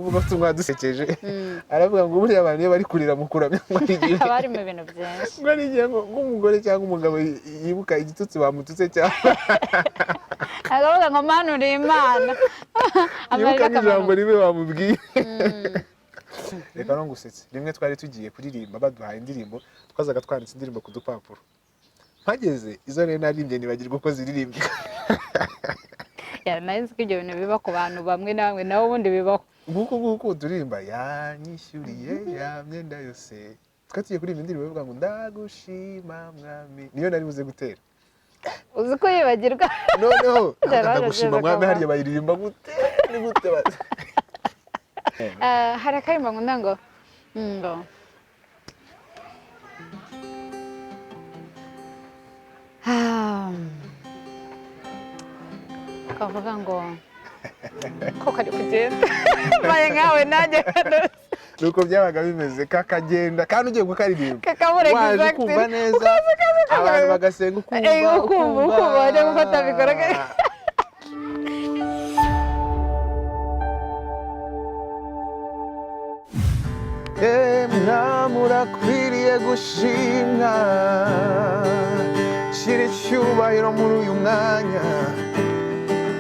umuvuga tumwa dusekeje aravuga ngo buriya abantu iyo bari kurira mukuramo abari mu bintu byinshi ngo nigiye ngo umugore cyangwa umugabo yibuka igitutsi bamututse cyangwa agavuga ngo mana uri imana yibuka n'ijambo ribe bamubwiye. Reka no gusetse rimwe twari tugiye kuririmba baduhaye indirimbo twazaga twanditse indirimbo ku dupapuro mpageze izo rero narimbye nibagirwa uko ziririmbye. Nazi ko ibyo bintu biba ku bantu bamwe na bamwe nabo ubundi bibaho nguko turirimba yanyishyuriye ya myenda yose twatugiye kuririmba indirimbo ivuga ngo ndagushima mwami niyo nari buze gutera uzi ko yibagirwa noneho ndagushima mwami hariya bayiririmba gute ni gute hari akarimba ngo ngo kavuga ngo ko kari kugenda maye nkawe nanjye nuko byabaga bimeze kakagenda kandi ugiye kukaririmba kakabure waje kumva neza abantu bagasenga ukumva wajya gufata bikora murakwiriye gushimwa shira icyubahiro muri uyu mwanya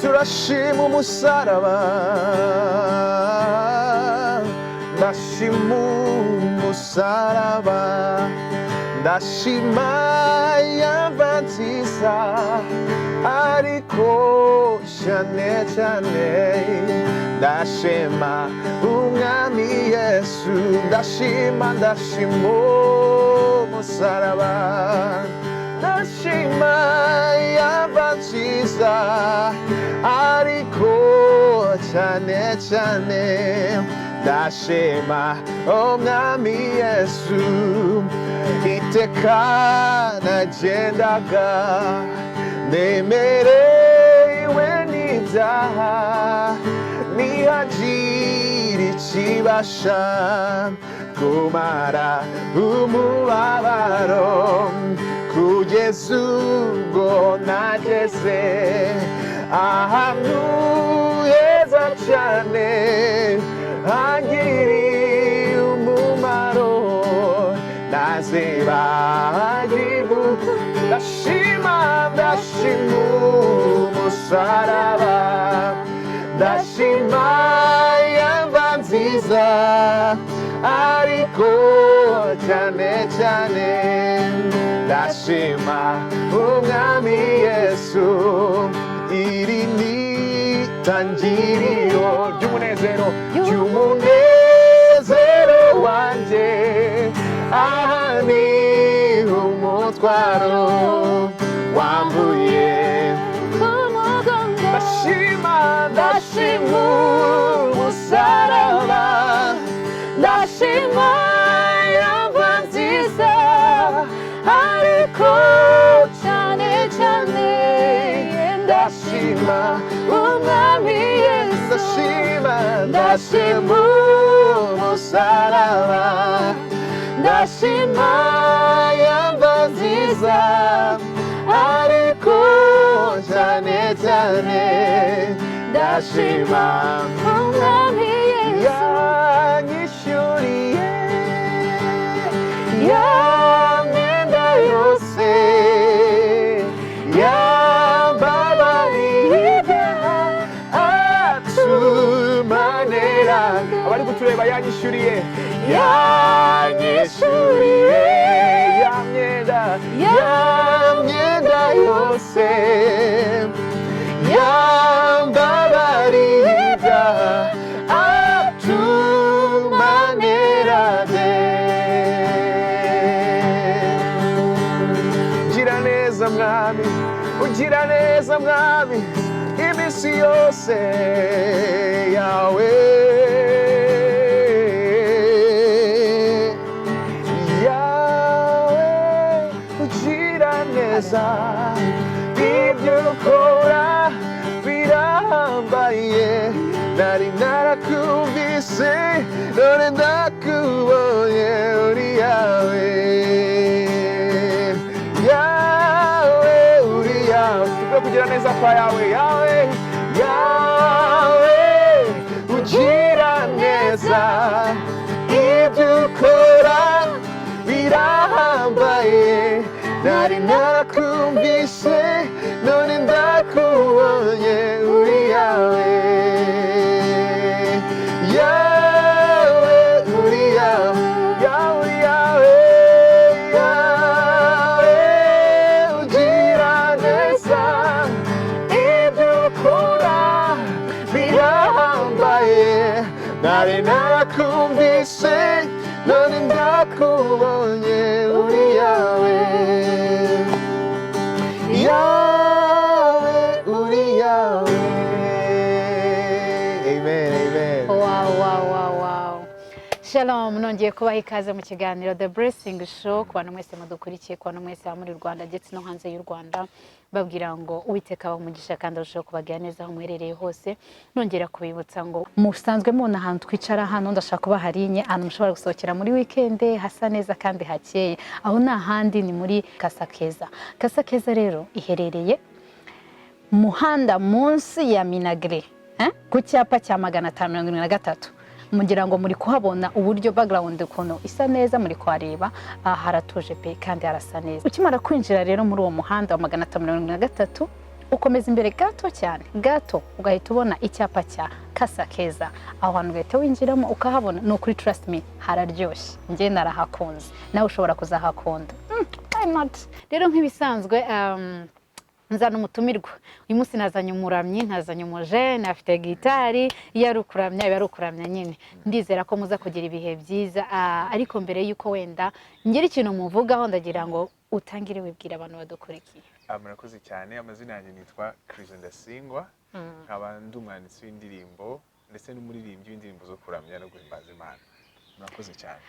turashima umusaraba ndashima umusaraba ndashima yava nziza ariko cyane cyane ndashima umwami Yesu ndashima umusaraba ndashima yava nziza ariko cyane cyane ndashima umwami Yesu iteka nagendaga nemerewe n'ibyaha nihagira ikibasha kumara umubabaro kugeza ubwo nageze ahantu heza cyane hangiriye umumaro ntazibagirwa ndashima umusaraba ndashima yava nziza ariko cyane cyane ndashima umwami Yesu iri ni itangiriro ry'umunezero wanjye aha ni umutwaro wambuye ndashima umusaraba ndashima yava nziza ariko cyane cyane ndashima umwami Yesu ndashima umusaraba ndashima yava nziza ariko cyane cyane ndashima umwami Yesu yanyishyuriye ya myenda yose yambabariye atumanera abari kutureba yanyishyuriye ya myenda yose yambabariye atumanera ugira neza mwami iminsi yose yawe ugira neza ibyo ukora birahambaye nari narakumvise none ndakubonye uri yawe kugira neza kwa yawe ugira neza neza ibyo ukora birahambaye nari nakumvise none ndakubonye uri yawe yawe uri yawe yawe yawe yawe ugira neza ibyo ukora birahambaye nari nakumvise none ndakubonye uri yawe yawe uri yawe amen amen. Wow. Shalom, nongeye kubaha ikaze mu kiganiro The Blessing Show ku bantu mwese mudukurikiye, ku bantu mwese muri Rwanda ndetse no hanze y'u Rwanda, babwira ngo Uwiteka umugisha kandi arushaho kubagira neza aho muherereye hose. Nongera kubibutsa ngo musanzwe mubona ahantu twicara hano, ndashaka kuba harinye ahantu mushobora gusohokera muri weekend hasa neza kandi hakeye. Aho nta handi ni muri Kasakeza. Kasakeza rero iherereye muhanda munsi ya Minagre, ku cyapa cya 523. Mugira ngo muri kuhabona uburyo background ukuntu isa neza, muri kuhareba haratuje pe kandi harasa neza. Ukimara kwinjira rero muri uwo muhanda wa 523, ukomeza imbere gato ugahita ubona icyapa cya Kasakeza. Aho hantu ugahita winjiramo ukahabona, no kuri trust me hararyoshye, njye narahakunze, nawe ushobora kuzahakunda. Why not? Rero nk'ibisanzwe nzana umutumirwa. Uyu munsi nazanye umuramyi, nazanye umujene afite gitari, iyo ari ukuramya nyine. Ndizera ko muza kugira ibihe byiza, ariko mbere yuko wenda ngira ikintu muvugaho, ndagira ngo utangire wibwira abantu badukurikiye. Murakoze cyane. Amazina yanjye nitwa Chryso Ndasingwa, nkaba ndi umwanditsi w'indirimbo ndetse n'umuririmbyi w'indirimbo zo kuramya no guhimbaza Imana. Murakoze cyane.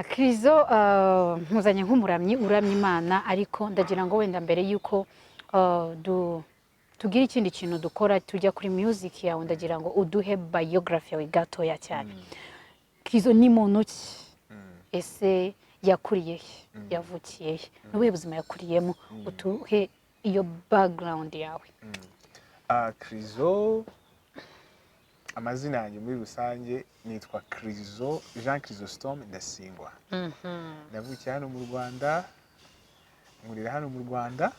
Chryso, mpuzanye nk'umuramyi uramya Imana, ariko ndagira ngo wenda mbere yuko tugira ikindi kintu dukora tujya kuri music yawe, ndagira ngo uduhe biography yawe gatoya cyane. Chryso ni muntu ki? Ese yakuriye yavukiye n'ubuhe buzima yakuriyemo? Utuhe iyo background yawe. Chryso, amazina yanjye muri rusange nitwa Chryso Jean Chrysostome Ndasingwa. Navukiye hano mu Rwanda, nkurira hano mu Rwanda.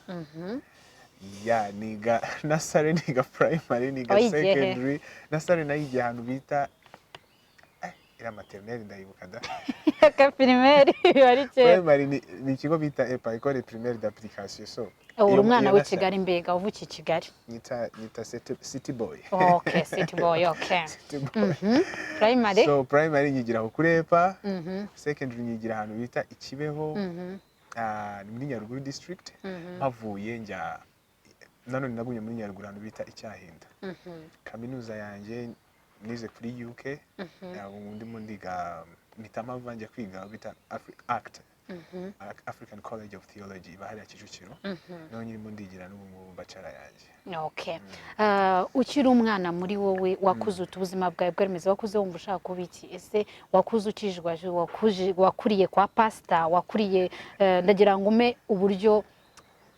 Niga nasari, niga primary, niga secondary. Nasari nayigiye ahantu bita ira maternelle, ndayibuka da. Ka primaire bari cye. Primary ni ikigo bita école primaire d'application. So uri umwana w'i Kigali, mbega uvukiye i Kigali? Nita city boy. Okay, city boy, okay. Primary? So primary nyigira aho kuri EPA, secondary nyigira ahantu bita Ikibeho, ni muri Nyaruguru district. Mpavuye njya nanone nagumye muri Nyaruguru ahantu bita Icyahinda. Kaminuza yanjye nize kuri UK, ndimo ndiga mitama vanjya kwiga bita African College of Theology bahari ya Kicukiro. None nyirimo ndigira n'ubu bachelor yanjye. Okay. Ukiri umwana muri wowe wakuze ubuzima bwawe bwaremeze, wakuze wumva ushaka kuba iki? Ese wakuze ukijwaje, wakuriye kwa pastor, wakuriye ndagira ngo ume uburyo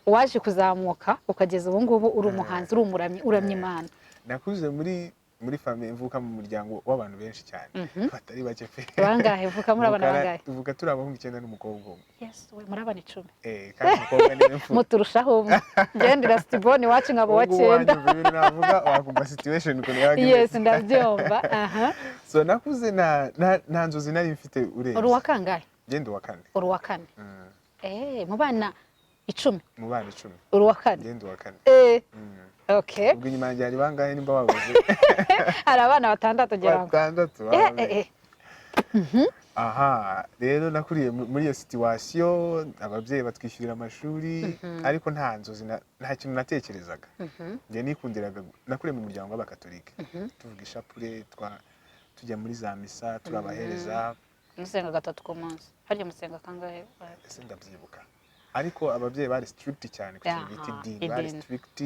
waje kuzamuka ukageza ubu ngubu uri umuhanzi, uri umuramyi, uramya Imana. Nakuze muri famille, mvuka mu muryango w'abantu benshi cyane, batari bake pe. Bangahe vuka muri abana bangahe? Tuvuga turi abahungu 9 n'umukobwa umwe. Yes, we muri abana 10. Kandi umukobwa niwe mfu. Muturushaho umwe. Gendera Stiboni wacu ngabo wa 9. Navuga wakumva situation uko yagiye. Yes, ndabyumva. So nakuze nta nzozi nari mfite urenze. Uri wa kangahe? Genda wa kane. Uri wa kane. Mu bana 10. Mu bana 10. Uri wa kane. Genda wa kane. Okay. Ubwo nyuma yanjye ari bangahe nimba wabuze? Hari abana 6 gira ngo. 6. Rero nakuriye muri iyo situation, ababyeyi batwishyurira amashuri, ariko nta nzozi nta kintu natekerezaga. Ngiye nikundiraga, nakuriye mu muryango w'abakatolika. Tuvuga ishapure, tujya muri za misa, turabahereza. Musenga 3 ku munsi. Harya musenga kangahe? Ese ndabyibuka. Ariko ababyeyi bari strict cyane ku kintu bita idini, bari strict.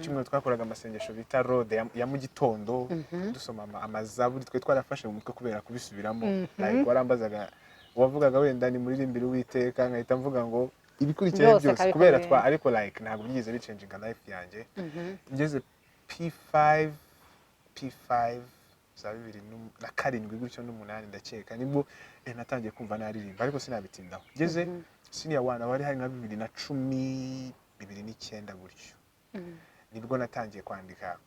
Kimwe twakoraga amasengesho bita rode ya mu gitondo, dusoma amazaburi, twe twarafashe mu mutwe kubera kubisubiramo. Like warambazaga, wavugaga wenda ni muririmbira Uwiteka, nkahita mvuga ngo ibikurikiye byose kubera ariko like ntabwo byize bichanginga life yanjye. Ngeze P5 za 2007 gutyo n'umunani ndakeka nibwo natangiye kumva naririmba ariko sinabitindaho ngeze senior 1 wari hari nka 2010 2009 gutyo nibwo natangiye kwandika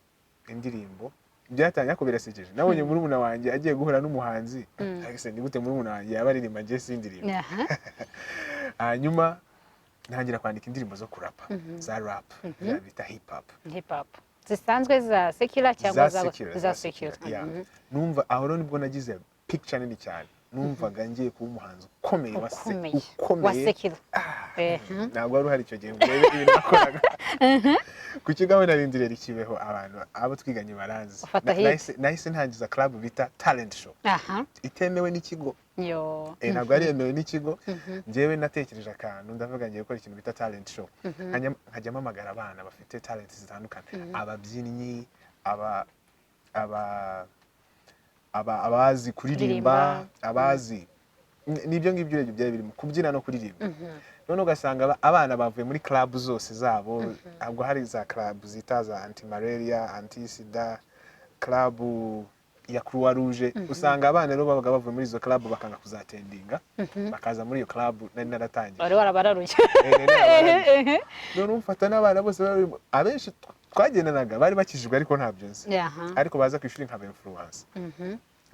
indirimbo byatangiye ko birasekeje nabonye murumuna wanjye agiye guhura n'umuhanzi ariko ni gute murumuna wanjye yabaririmba nje sindirimbo hanyuma ntangira kwandika indirimbo zo kurapa za rap bita hip hop zisanzwe za secular cyangwa za secular numva aho rero nibwo nagize picture nini cyane numvaga ngiye kuba umuhanzi ukomeye wa secular ntabwo wari uhari icyo gihe mbere ibintu nakoraga ku kigo narindiriye ikibeho abantu abo twiganye baranzi nahise ntangiza club bita talent show itemewe n'ikigo ntabwo ari yemewe n'ikigo njyewe natekereje akantu ndavuga ngiye gukora ikintu bita talent show nkajya mpamagara abana bafite talent zitandukanye ababyinnyi abazi kuririmba abazi nibyo ngibyo byari birimo kubyina no kuririmba none ugasanga abana bavuye muri club zose zabo ahubwo hari za club zita za anti malaria anti sida club ya Croix Rouge usanga abana rero babaga bavuye muri izo club bakanga kuzatendinga bakaza muri iyo club nari naratangiye bari warabararuye none umfata n'abana bose abenshi twagendanaga bari bakijijwe ariko ntabyo nzi ariko baza kwishuri nkaba influence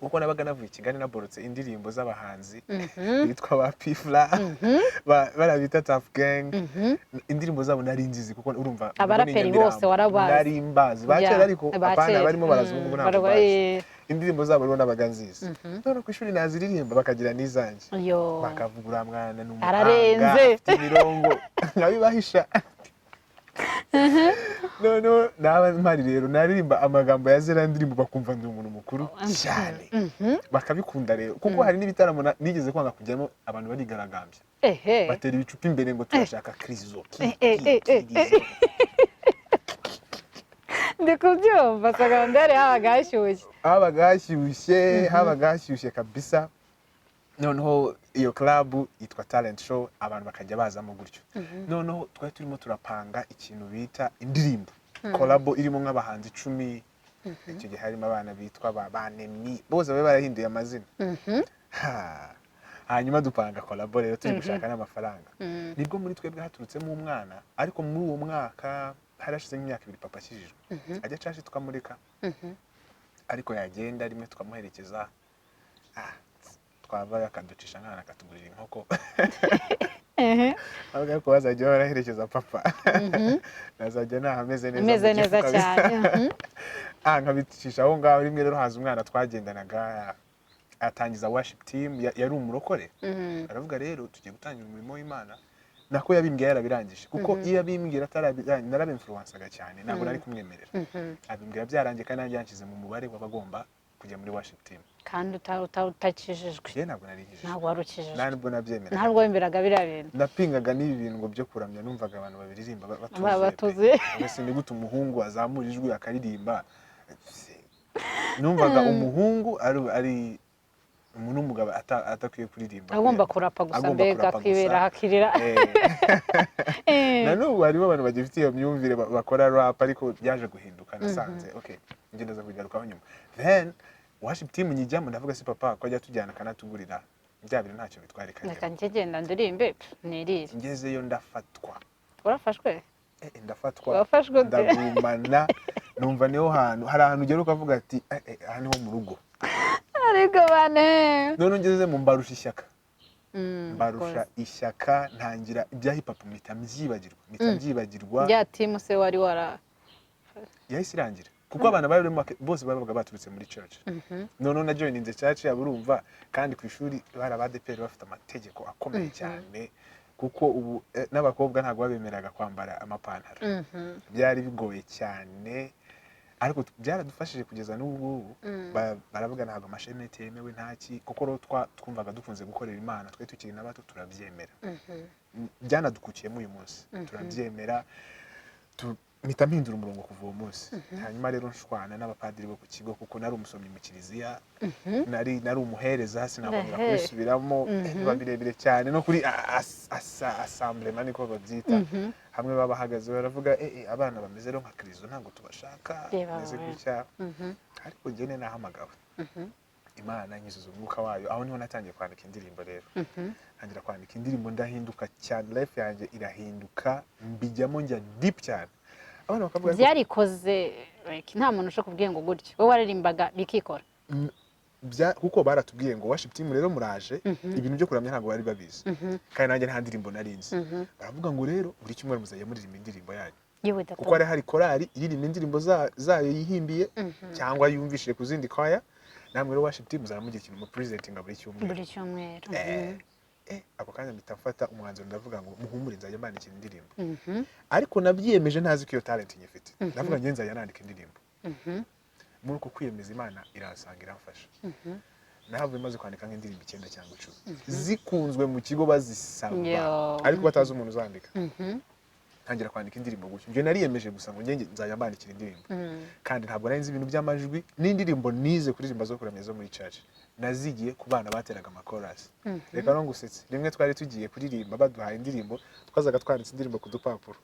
kuko nabaga navuye Kigali naborotse indirimbo z'abahanzi bitwa ba Pifla barabita Tough Gang indirimbo zabo nari nzizi kuko urumva abaraperi bose warabazi nari mbazi bakera ariko apana barimo barazungu ngo ntabwo bazi indirimbo zabo rero nabaga nzizi none kwishuri naziririmba bakagira nizanje bakavugura mwana n'umuhanga afite imirongo nkabibahisha no naba mpari rero naririmba amagambo ya zera ndirimbo bakumva ndi umuntu mukuru cyane bakabikunda rero kuko hari n'ibitaramo nigeze kwanga kujyamo abantu barigaragambye batera ibicupa imbere ngo turashaka Chryso ndikubyumva sagandare habaga hashyushye kabisa noneho iyo club yitwa talent show abantu bakajya bazamo gutyo noneho twari turimo turapanga ikintu bita indirimbo collabo irimo nk'abahanzi 10 icyo gihe harimo abana bitwa banemi bose babe barahinduye amazina hanyuma dupanga collabo rero turi gushaka n'amafaranga nibwo muri twebwe haturutsemo umwana ariko muri uwo mwaka harashize imyaka 2 papa akijijwe ajya cashi tukamurika ariko yagenda rimwe tukamuherekeza twava akaducisha nkana akatugurira inkoko avuga ko bazajya baraherekeza papa nazajya nahameze neza cyane nkabicisha aho ngaho rimwe rero haza umwana twagendanaga atangiza worship team yari umurokore aravuga rero tugiye gutangira umurimo w'Imana nako yabimbwiye yarabirangije kuko iyo yabimbwira atarabirangije narabinfluensaga cyane ntabwo nari kumwemerera abimbwira byarangiye kandi nanjye yanshyize mu mubare w'abagomba kujya muri worship team kandi utakijijwe ntabwo narikijijwe ntabwo warukijijwe ntabwo nabyemera ntabwo wemberaga biriya bintu napingaga n'ibi bintu ngo byo kuramya numvaga abantu babiririmba batuze wese ni gute umuhungu azamura ijwi akaririmba numvaga umuhungu ari umuntu umugabo atakwiye kuririmba agomba kurapa gusa mbega kwibera hakirira nanubu harimo abantu bagifite iyo myumvire bakora rap ariko byaje guhinduka nasanze okay ngenda za kugarukaho nyuma then worship team nyijyamo ndavuga si papa ko ajya tujyana kanatugurira bya bintu ntacyo bitwarikanye reka ngegenda ndirimbe nirire ngezeyo ndafatwa urafashwe ndafatwa wafashwe ndagumana numva niho hantu hari ahantu ugera ukavuga ati aha niho mu rugo ariko bane none ngeze mu mbarusha ishyaka mbarusha ishyaka ntangira ibya hip hop mpita mbyibagirwa ya team se wari yahise irangira kuko abana bari bose babaga baturutse muri church none na joininze church yaburumva kandi ku ishuri bari abadeperi bafite amategeko akomeye cyane kuko ubu n'abakobwa ntabwo babemeraga kwambara amapantaro byari bigoye cyane ariko byaradufashije kugeza n'ubu baravuga ntabwo amashenete yemewe ntaki kuko rero twumvaga dukunze gukorera Imana twe tukiri n'abato turabyemera byanadukukiye mu uyu munsi turabyemera mpita mpindura umurongo kuva uwo munsi hanyuma rero nshwana n'abapadiri bo ku kigo kuko nari umusomyi mu kiliziya nari umuhereza sinakongera kubisubiramo biba birebire cyane no kuri assemblema niko babyita hamwe babahagaze baravuga abana bameze rero nka Chryso ntabwo tubashaka meze gutya ariko njye nahamagawe Imana nyuzuza umwuka wayo aho niho natangiye kwandika indirimbo rero ntangira kwandika indirimbo ndahinduka cyane life yanjye irahinduka mbijyamo njya deep cyane abana bakavuga byarikoze nta muntu ushaka kubwiye ngo gutyo wowe waririmbaga bikikora kuko baratubwiye ngo worship team rero muraje ibintu byo kuramya ntabwo bari babizi kandi nanjye nta ndirimbo narinzi baravuga ngo rero buri cyumweru muzajya muririmba indirimbo yanyu kuko hari korali iririmba indirimbo zayo yihimbiye cyangwa yumvishije ku zindi kwaya namwe rero worship team zaramugira ikintu mu presenting buri cyumweru ako kanya mpita mfata umwanzuro ndavuga ngo muhumure nzajya mbandikira indirimbo ariko nabyiyemeje ntazi ko iyo talent nyifite ndavuga nge nzajya nandika indirimbo muri uko kwiyemeza Imana irasanga iramfasha nahavuye maze kwandika nk'indirimbo 9 cyangwa 10 zikunzwe mu kigo bazisaba ariko batazi umuntu uzandika ntangira kwandika indirimbo gutyo nje nariyemeje gusa ngo nge nzajya mbandikira indirimbo kandi ntabwo nari nzi ibintu by'amajwi n'indirimbo nize kuririmba zo kuramya zo muri church nazigiye ku bana bateraga amakorasi reka no ngusetse rimwe twari tugiye kuririmba baduhaye indirimbo twazaga twanditse indirimbo ku dupapuro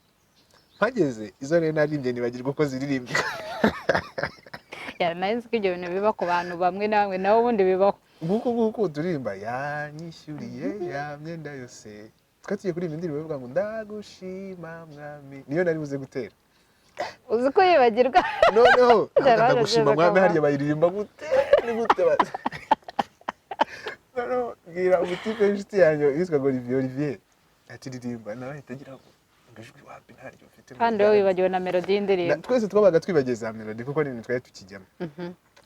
mpageze izo rero naririmbye nibagirwa uko ziririmbye narinzi ko ibyo bintu biba ku bantu bamwe namwe nabo ubundi bibaho nguko turirimba yanyishyuriye ya myenda yose twatiye kuririmba indirimbo bivuga ngo ndagushima mwami niyo nari buze gutera uzi ko yibagirwa noneho ndagushima mwami hariya bayiririmba gute ni gute baza noneho ngira umutipe w'inshuti yanjye yitwa Olivier ati ririmba nawe itagira ngo ijwi wapi ntaryo ufite kandi wowe wibagiwe na melody y'indirimbo twese twabaga twibageza melody kuko ni twari tukijyamo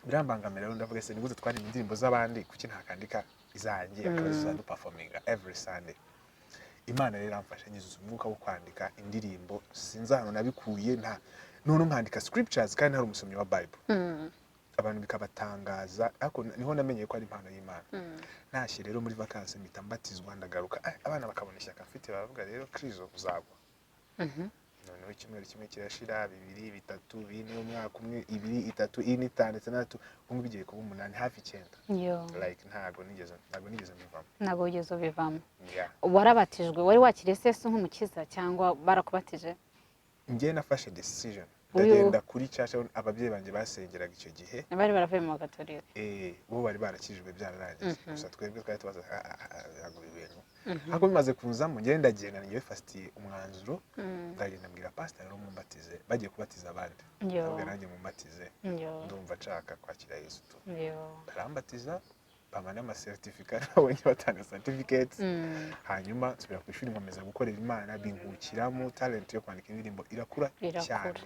birambangamira rero ndavuga se niguze twari indirimbo z'abandi kuki ntakandika izangiye akaza do performing every Sunday Imana rero iramfasha nyuzuza umwuka wo kwandika indirimbo sinzi hano nabikuye none nkandika scriptures kandi hari umusomyi wa Bible abantu bikabatangaza ariko niho namenye ko ari impano y'Imana nashye rero muri vacances mpita mbatizwa ndagaruka abana bakabona ishyaka mfite baravuga rero Chryso uzagwa noneho icyumweru kimwe kirashira 2 3 4 umwaka umwe 2 3 4 5 6 ubwo bigiye kuba 8 hafi 9 like ntago nigeze mbivamo ntago ugeze ubivamo warabatijwe wari wakiriye Yesu nk'umukiza cyangwa barakubatije ngiye nafashe decision ndagenda kuri church ababyeyi banje basengeraga icyo gihe bari baravuye mu gatolika bo bari barakijijwe byararangiye gusa twebwe twari tubaza yaguye ibintu hako bimaze kunzamo ngiye ndagenda ngiye fastiye umwanzuro ndagenda mbwira pastor rero mumbatize bagiye kubatiza abandi ntabwo nanjye mumbatize ndumva nshaka kwakira Yesu tu barambatiza bamana ama certificate abonye batanga certificates hanyuma nsubira ku ishuri nkomeza gukorera Imana binkukiramo talent yo kwandika indirimbo irakura cyane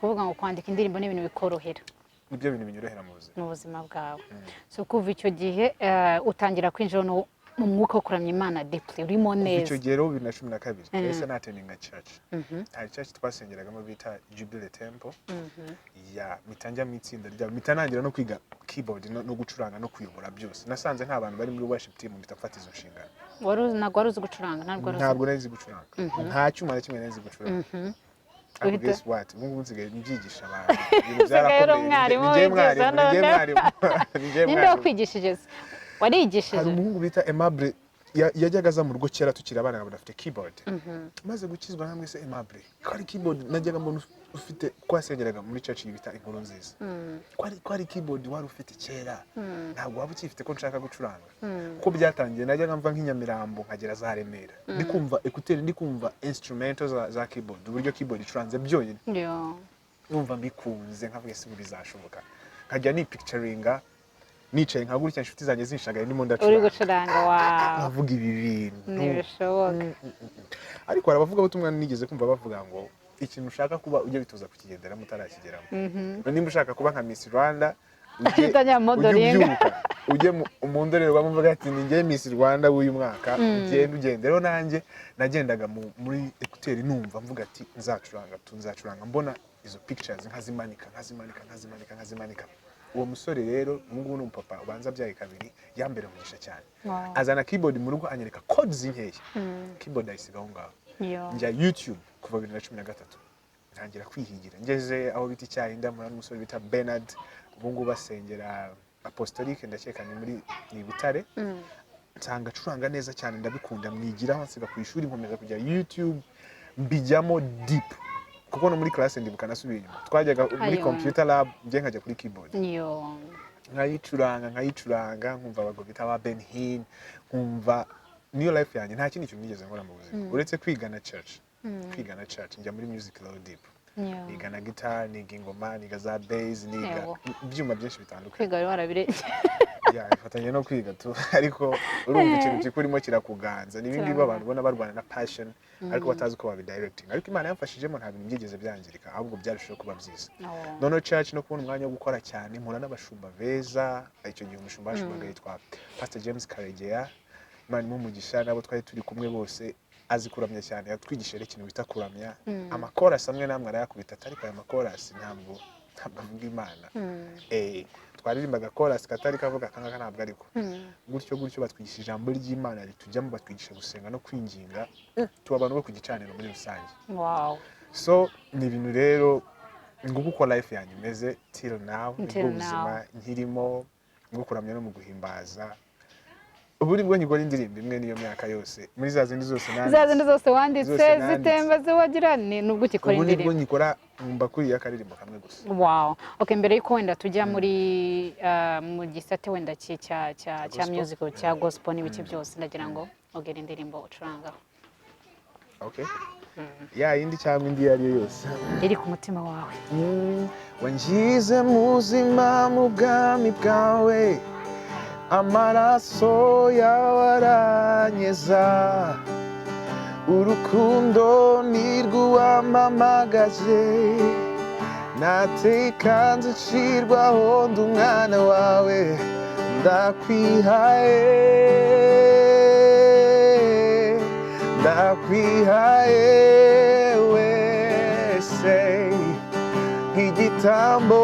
kuvuga ngo kwandika indirimbo ni ibintu bikorohera nibyo bintu binyorohera mu buzima bwawe so kuva icyo gihe utangira kwinjira no mu mwuka wo kuramya Imana deeply urimo neza icyo gihe rero 2012 twese nateninga church hari church twasengeragamo bita Jubilee Temple ya mitanja mitsinda rya mitanangira no kwiga keyboard no gucuranga no kuyobora byose nasanze nta bantu bari muri worship team bitafata izo nshingano wari uzi gucuranga ntabwo nari gucuranga nta cyuma na kimwe nari gucuranga guess what ubungu nsigaye mbyigisha abantu byarakomeye ninde wakwigishije warigishije hari umuhungu bita Aimable yajyaga aza mu rugo kera tukira abana badafite keyboard maze gukizwa namwe se Aimable kwari keyboard najyaga mbona ufite kwasengeraga muri church bita inkuru nziza kwari keyboard wari ufite kera ntabwo waba ukifite ko nshaka gucuranga uko byatangiye najyaga mva nk'inyamirambo nkagera za Remera ndikumva écouter ndikumva instrumentals za keyboard uburyo keyboard icuranze byonyine numva mbikunze nkavuga se bizashoboka nkajya ni picturinga nicaye nkagurikira inshuti zanjye zinshagaye ndimo ndacuranga uri gucuranga navuga ibi bintu ntibishoboka ariko arabavuga ubutumwa nigeze kumva bavuga ngo ikintu ushaka kuba ujye bituza kukigendera mutarakigeramo nimba ushaka kuba nka Miss Rwanda ujye mu ndorerwamo mvuga ati ni ngiye Miss Rwanda w'uyu mwaka ugendero nanjye nagendaga muri écouteur numva mvuga ati nzacuranga mbona izo pictures nkazimanika uwo musore rero ngubu n'umupapa ubanza byaye kabiri yambere mugisha cyane azana keyboard mu rugo anyereka codes nkeya keyboard ayisigaho ngaho njya YouTube kuva 2013 ntangira kwihigira ngeze aho bita Icyahinda muri n'umusore bita Bernard ubu ngubu basengera apostolique ndakeka ni muri Butare nsanga acuranga neza cyane ndabikunda mwigiraho nsiga ku ishuri nkomeza kujya YouTube mbijyamo deep kuko no muri classe ndibuka nasubiye inyuma twajyaga muri computer lab ngiye nkajya kuri keyboard nkayicuranga nkumva abago bita ba Ben Hinn nkumva niyo life yanjye nta kindi kintu nigeze nkora mu buzima uretse kwigana church njya muri music law deep niga na guitar niga ingoma niga za bass niga ibyuma byinshi bitandukanye kwiga rero warabirenge ifatanye no kwiga tu ariko urumva ikintu kikurimo kirakuganza n'ibindi abantu ubona barwana na passion ariko batazi ko babidirecting ariko Imana yamfashijemo nta bintu byigeze byangirika ahubwo byarushaho kuba byiza none church no kubona umwanya wo gukora cyane mpura n'abashumba beza icyo gihe umushumba washumbaga yitwa Pastor James Karegeya Imana imumugisha nabo twari turi kumwe bose azi kuramya cyane yatwigishije ikintu bita kuramya amakorasi amwe namwe arayakubita ariko aya makorasi ntabwo avuga Imana twaririmbaga chorus katari kavuga kanga ntabwo ariko gutyo batwigisha ijambo ry'Imana ritujyamo batwigisha gusenga no kwinginga tuba abantu bo ku gicaniro muri rusange so ni ibintu rero nguko uko life yanyu imeze till now nibwo buzima nkirimo ngukuramya no mu guhimbaza ubu nibwo nyigora indirimbo imwe niyo myaka yose muri za zindi zose wanditse zitemba ziwagira ni nubwo ukikora indirimbo ubu nibwo nyikora mba kuri yakaririmbo kamwe gusa okay mbere yuko wenda tujya muri mu gisate wenda cya musical cya gospel n'ibiki byose ndagira ngo ogera indirimbo ucuranga okay ya indi cyangwa indi yari yose iri ku mutima wawe wangize muzima mu bwami bwawe amaraso yawe aranyeza urukundo nirwuwamamagaje nateka nzicirwaho ndi umwana wawe ndakwihaye wese nk'igitambo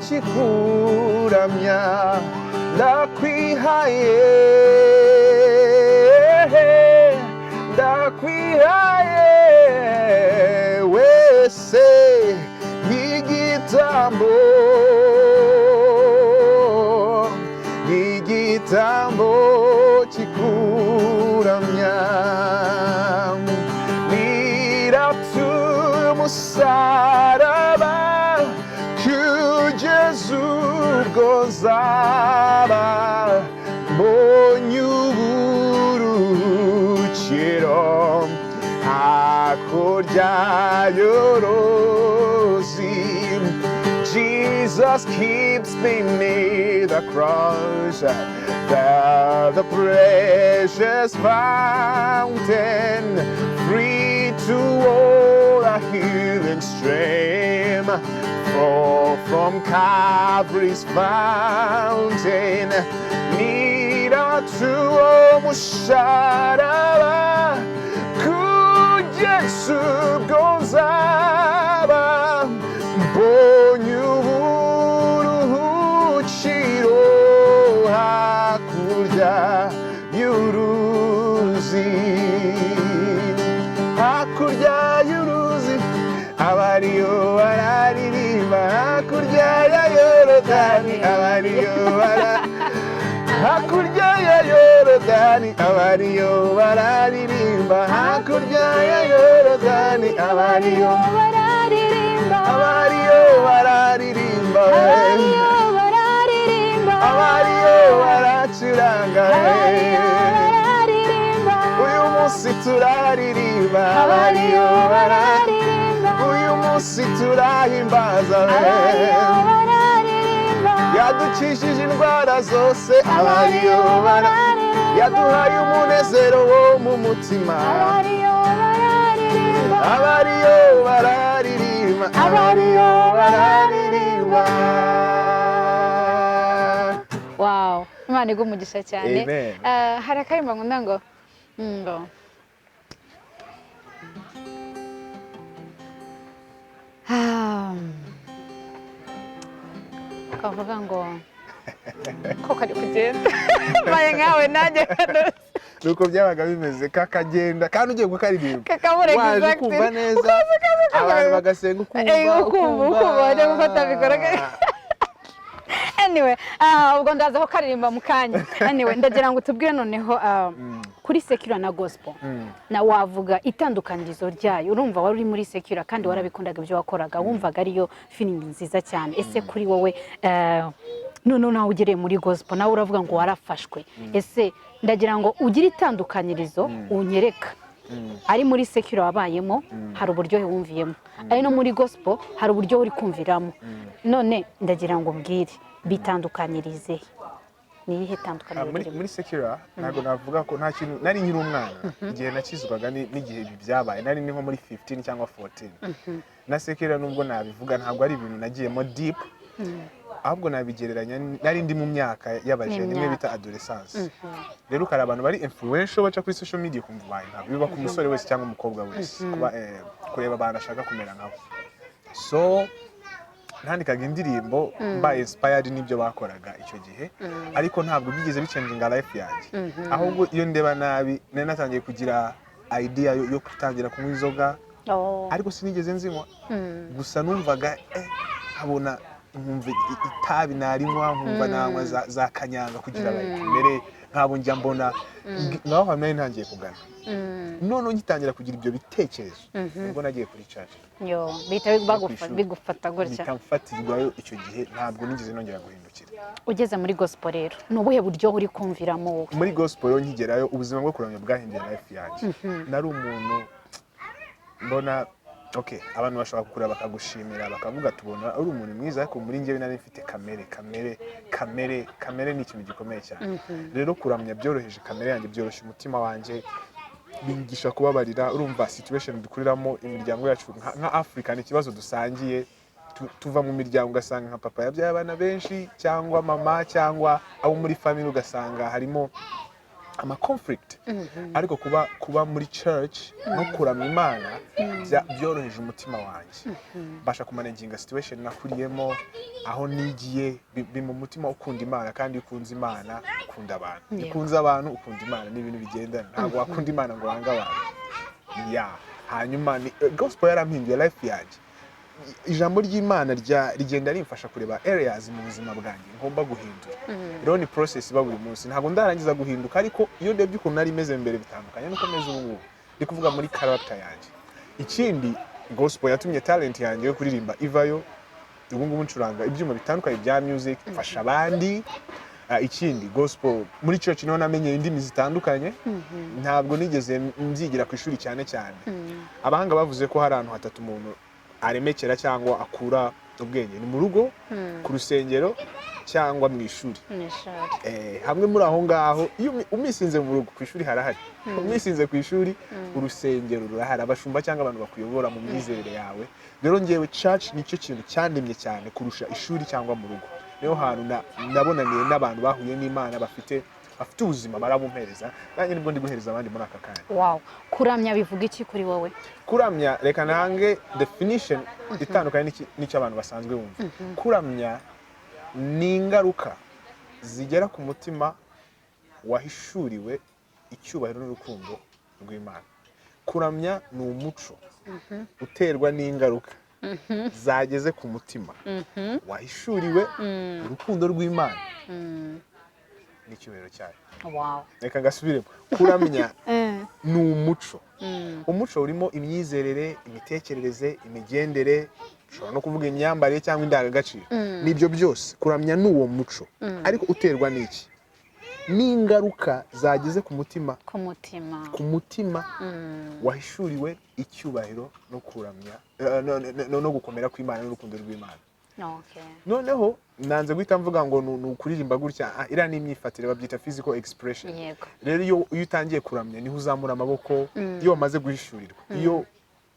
kikuramya ndakwihaye wese nk'igitambo kikuramya niratura umusaraba kugeza ubwo nzaba mbonye uburuhukiro hakurya y'uruzi Jesus keeps me near the cross the precious fountain free to all a healing stream flow from Calvary's fountain niratuwo musaraba kugeza ubwo nzaba mbonye uburuhukiro hakurya y'uruzi abariyo bararirimba hakurya ya Yorodani hakurya ya Yorodani abariyo bararirimba hakurya ya Yorodani abariyo bararirimba abariyo baracuranga uyu munsi turaririmba abariyo bararirimba uyu munsi turahimbaza yadukishije indwara zose abariyo yaduhaye umunezero wo mu mutima abariyo bararirimba wow Imana igumugisha cyane hari akarimba ngo kavuga ngo ko kari kugenda baye nkawe nanjye nuko byabaga bimeze kakagenda kandi ugiye kukaririmba Kakabura waje exactly. kumva neza abantu bagasenga ukumva rero gufata bikora anyway ubwo ndaza ko karirimba mu kanya anyway ndagira ngo tubwire noneho kuri secular na gospel na wavuga itandukanirizo ryayo urumva wari uri muri secular kandi warabikundaga ibyo wakoraga wumvaga ariyo feeling nziza cyane ese kuri wowe none nawe ugereye muri gospel nawe uravuga ngo warafashwe ese ndagira ngo ugire itandukanirizo unyereka ari muri secular wabayemo hari uburyo wumviyemo ari no muri gospel hari uburyo uri kumviramo none ndagira ngo mbwire bitandukanyirize ni ihe tandukanirizo muri secular ntabwo navuga ko nta kintu nari nkiri umwana igihe nakizwaga n'igihe byabaye nari ni nko muri 15 cyangwa 14 na secular nubwo nabivuga ntabwo ari ibintu nagiyemo deep ahubwo nabigereranya nari ndi mu myaka y'abajene imwe bita adolescence rero ukari abantu bari influential baca kuri social media kumva bayi ntabwo biba ku musore wese cyangwa umukobwa wese kuba kureba abantu ashaka kumera nkabo so nandikaga indirimbo mba inspired n'ibyo bakoraga icyo gihe ariko ntabwo byigeze bicenginga life yanjye ahubwo iyo ndeba nabi nari natangiye kugira idea yo gutangira kunywa inzoga ariko sinigeze nzinywa gusa numvaga abona nkumva itabi narinywa nkumva nanywa za kanyanga kugira bayimere nkabo njya mbona naho hamwe ntangiye kugana none ngitangira kugira ibyo bitekerezo ubwo nagiye kuri church yo bita bigufata gutya bikamfatirwa icyo gihe ntabwo nigeze nongera guhindukira ugeze muri gospel rero nubuhe buryo uri kumviramo wowe muri gospel nkigerayo ubuzima bwo kuramya bwahinduye life yanjye nari umuntu mbona okay abantu bashobora kukura bakagushimira bakavuga tubona uri umuntu mwiza ariko muri njyewe nari mfite kamere ni ikintu gikomeye cyane rero kuramya byoroheje kamere yanjye byoroshye umutima wanjye bingisha kubabarira urumva situation dukuriramo imiryango yacu nka Africa ni kibazo dusangiye tuva mu miryango ugasanga nka papa yabyaye abana benshi cyangwa mama cyangwa abo muri family ugasanga harimo ama conflict ariko kuba muri church no kuramya Imana byoroheje umutima wanjye basha kumanaginga situation nakuriyemo aho nigiye mu mutima ukunda Imana kandi ukunze Imana ukunda abantu ukunze abantu ukunda Imana n'ibintu bigendana ntabwo wakunda Imana ngo wanga abantu hanyuma gospel yarampinduye life yanjye ijambo ry'Imana rigenda rimfasha kureba areas mu buzima bwanjye ngomba guhindura rero ni process iba buri munsi ntabwo ndarangiza guhinduka ariko iyo ndebye ukuntu nari meze mbere bitandukanye nuko meze ubu ndi kuvuga muri character yanjye ikindi gospel yatumye talent yanjye yo kuririmba ivayo ubu ngubu ncuranga ibyuma bitandukanye bya music mfasha abandi ikindi gospel muri church niho namenye indimi zitandukanye ntabwo nigeze mbyigira ku ishuri cyane abahanga bavuze ko hari ahantu hatatu umuntu aremekera cyangwa akura ubwenge ni mu rugo ku rusengero cyangwa mu ishuri hamwe muri aho ngaho iyo umisinze mu rugo ku ishuri harahari umisinze ku ishuri urusengero rurahari abashumba cyangwa abantu bakuyobora mu myizerere yawe rero ngewe church nicyo kintu cyandemye cyane kurusha ishuri cyangwa mu rugo niho hantu nabonaniye n'abantu bahuye n'Imana bafite ubuzima barabumpereza nanjye nibwo ndi guhereza abandi muri aka kanya kuramya bivuga iki kuri wowe kuramya reka nange definition itandukanye n'icyo abantu basanzwe bumva kuramya ni ingaruka zigera ku mutima wahishuriwe icyubahiro n'urukundo rw'Imana kuramya ni umuco uterwa n'ingaruka zageze ku mutima wahishuriwe urukundo rw'Imana n'icyubahiro cyayo reka ngasubiremo kuramya ni umuco urimo imyizerere imitekerereze imigendere ushobora no kuvuga imyambarire cyangwa indangagaciro nibyo byose kuramya ni uwo muco ariko uterwa n'iki n'ingaruka zageze ku mutima wahishuriwe icyubahiro no kuramya no gukomera kw'Imana n'urukundo rw'Imana noneho nanze guhita mvuga ngo ni ukuririmba gutya iriya ni imyifatire babyita physical expression rero iyo utangiye kuramya niho uzamura amaboko iyo wamaze guhishurirwa iyo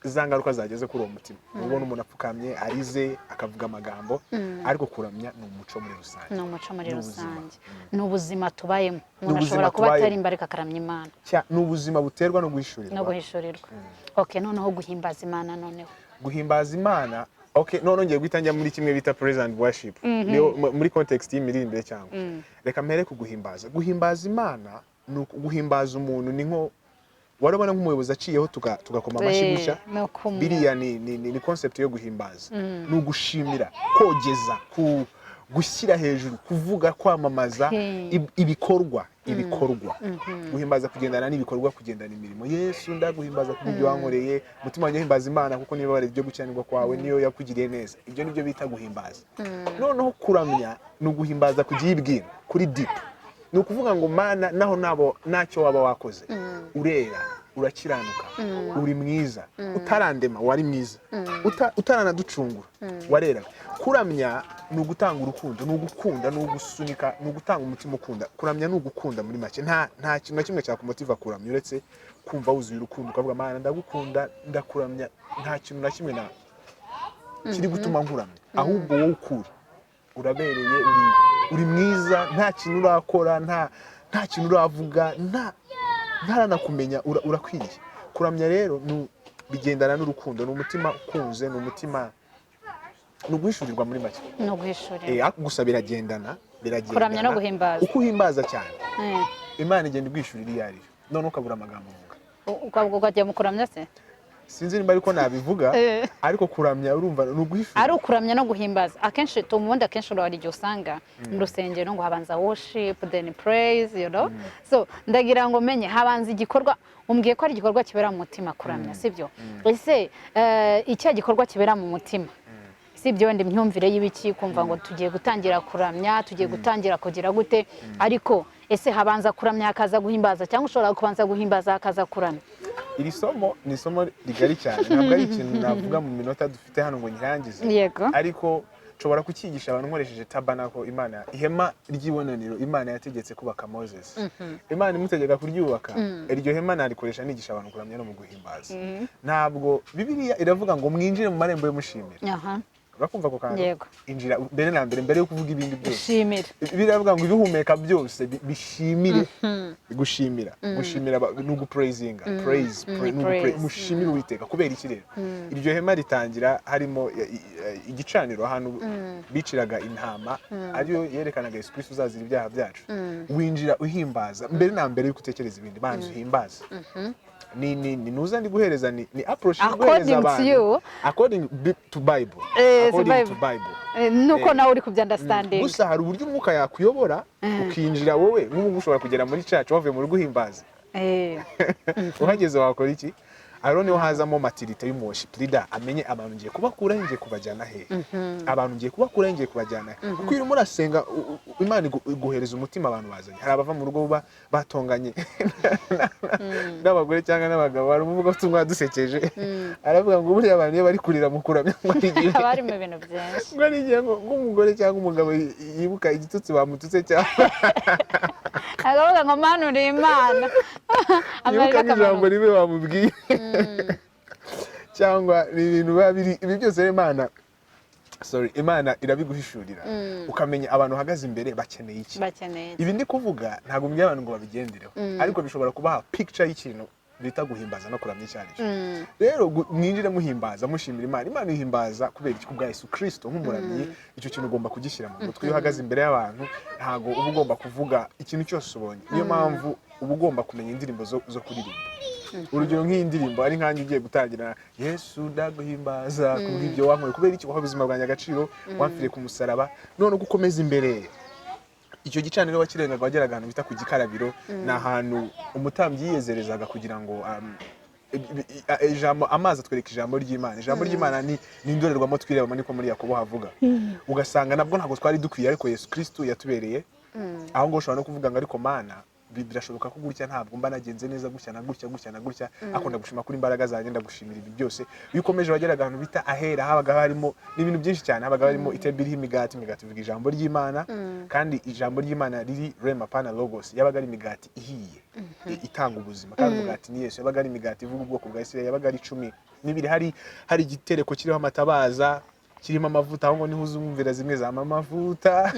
za ngaruka zageze kuri uwo mutima ubona umuntu apfukamye arize akavuga amagambo ariko kuramya ni umuco muri rusange ni ubuzima tubayemo umuntu ashobora kuba atari imbarika akaramya Imana ni ubuzima buterwa no guhishurirwa noneho guhimbaza Imana guhimbaza Imana ngiye guhita njya muri kimwe bita praise and worship muri context y'imiririmbire cyangwa reka mpere ku guhimbaza Imana guhimbaza umuntu ni nko warabona nk'umuyobozi aciyeho tugakoma amashyi gushya biriya ni concept yo guhimbaza ni ugushimira kogeza gushyira hejuru kuvuga kwamamaza ibikorwa guhimbaza kugendana n'ibikorwa kugendana imirimo Yesu ndaguhimbaza ku byo wankoreye mutima wanjye himbaza Imana kuko niba bari byo gucyanirwa kwawe niyo yakugiriye neza ibyo nibyo bita guhimbaza noneho kuramya ni uguhimbaza kugibwira kuri deep ni ukuvuga ngo Mana naho nabo ntacyo waba wakoze urera urakiranuka uri mwiza utarandema wari mwiza utaranaducungura warera kuramya ni ugutanga urukundo ni ugukunda ni ugusunika ni ugutanga umutima ukunda kuramya ni ugukunda muri make nta kintu na kimwe cyakumotiva kuramya uretse kumva wuzuye urukundo ukavuga Mana ndagukunda ndakuramya nta kintu na kimwe kiri gutuma nkuramya ahubwo wowe ukuri urabereye uri mwiza nta kintu urakora nta kintu uravuga ntaranakumenya urakwiriye kuramya rero bigendana n'urukundo n'umutima ukunze n'umutima nuguhishurirwa muri make nuguhishurira gusa biragendana kuramya no guhimbaza uko uhimbaza cyane Imana igenda igwishurira iyo ari none ukabura amagambo uvuga ukajya mu kuramya se sinzi nimba ariko nabivuga ariko kuramya urumva nuguhishurira ari ukuramya no guhimbaza akenshi tumundi akenshi urari igihe usanga mu rusengero ngo habanza worship then praise so ndagira ngo menye habanza igikorwa umbwiye ko ari igikorwa kibera mu mutima kuramya sibyo ese icyo gikorwa kibera mu mutima sibyo wenda imyumvire y'ibiki kumva ngo tugiye gutangira kuramya tugiye gutangira kugira gute ariko ese habanza kuramya hakaza guhimbaza cyangwa ushobora kubanza guhimbaza hakaza kuramya iri somo ni isomo rigari cyane ntabwo ari ikintu navuga mu minota dufite hano ngo nyirangize ariko nshobora kukigisha abantu nkoresheje tabanako Imana ihema ry'ibonaniro Imana yategetse kubaka Moses Imana imutegeka kuryubaka iryo hema narikoresha nigisha abantu kuramya no mu guhimbaza ntabwo Bibiliya iravuga ngo mwinjire mu marembo y'umushimira urakumva ko kandi injira mbere na mbere yo kuvuga ibindi byose shimira biravuga ngo ibihumeka byose bishimire gushimira no gupraisinga praise mushimira Uwiteka kubera iki rero iryo hema ritangira harimo igicaniro ahantu biciraga intama ariyo yerekanaga Yesu Kristo uzazira ibyaha byacu winjira uhimbaza mbere na mbere yo gutekereza ibindi bantu uhimbaza ni nuza ndi guhereza ni approach guhereza abantu according to Bible nuko nawe uri kubyandastanding gusa hari uburyo umwuka yakuyobora ukinjira wowe nk'ubu ushobora kugera muri church wavuye mu guhimbaza uhageze wakora iki Arone ho hazamo maturité y'umuworship leader amenye abantu ngiye kubakura ngiye kubajyana he abantu ngiye kubakura ngiye kubajyana kuko iri murasenga Imana iguhereza umutima abantu bazanye hari abava mu rugo batonganye n'abagore cyangwa n'abagabo bari umuvuga ko tumwa dusekeje aravuga ngo buri abantu iyo bari kurira mu kuramya ngo igihe bari mu bintu byinshi ngo nigiye ngo umugore cyangwa umugabo yibuka igitutsi bamututse cyangwa agavuga ngo Mana uri Imana yibuka ijambo ribe bamubwiye cyangwa ibintu babiri ibi byose Imana irabiguhishurira ukamenya abantu hagaze imbere bakeneye iki ibi ndi kuvuga ntago mbye abantu ngo babigendereho ariko bishobora kubaha picture y'ikintu bita guhimbaza no kuramya cyane rero mwinjire muhimbaza mushimira Imana ihimbaza kubera iki kubwa Yesu Kristo nk'umuramyi icyo kintu ugomba kugishyira mu mutwe iyo uhagaze imbere y'abantu ntago uba ugomba kuvuga ikintu cyose ubonye niyo mpamvu uba ugomba kumenya indirimbo zo kuririmba urugero nk'indirimbo ari nkanjye ugiye gutangira Yesu ndaguhimbaza kubw'ibyo wankoye kubera iki waho ubuzima bwanjye agaciro wamfire ku musaraba none gukomeza imbere icyo gicaniro wakirengaga wageraga ahantu bita ku gikarabiro na ahantu umutambyi yiyezerezaga kugira ngo amazi atwereka ijambo ry'Imana ni indorerwamo twirebamo niko muri Yakobo havuga ugasanga nabwo ntabwo twari dukwiye ariko Yesu Kristo yatubereye aho ngo ushobora no kuvuga ngo ariko Mana birashoboka ko gutya ntabwo mba nagenze neza gutya na gutya akunda gushima kuri imbaraga zanjye ndagushimira ibi byose iyo ukomeje wageraga ahantu bita ahera habaga harimo n'ibintu byinshi cyane habaga harimo itebiriho imigati bivuga ijambo ry'Imana kandi ijambo ry'Imana riri rema pana logos yabaga ari imigati ihiye itanga ubuzima kandi umugati ni Yesu yabaga ari imigati ivuga ubwoko bwa Isirayeli yabaga ari 10 n'ibiri hari igitereko kiriho amatabaza kirimo amavuta aho ngo niho uzumvira zimwe za amavuta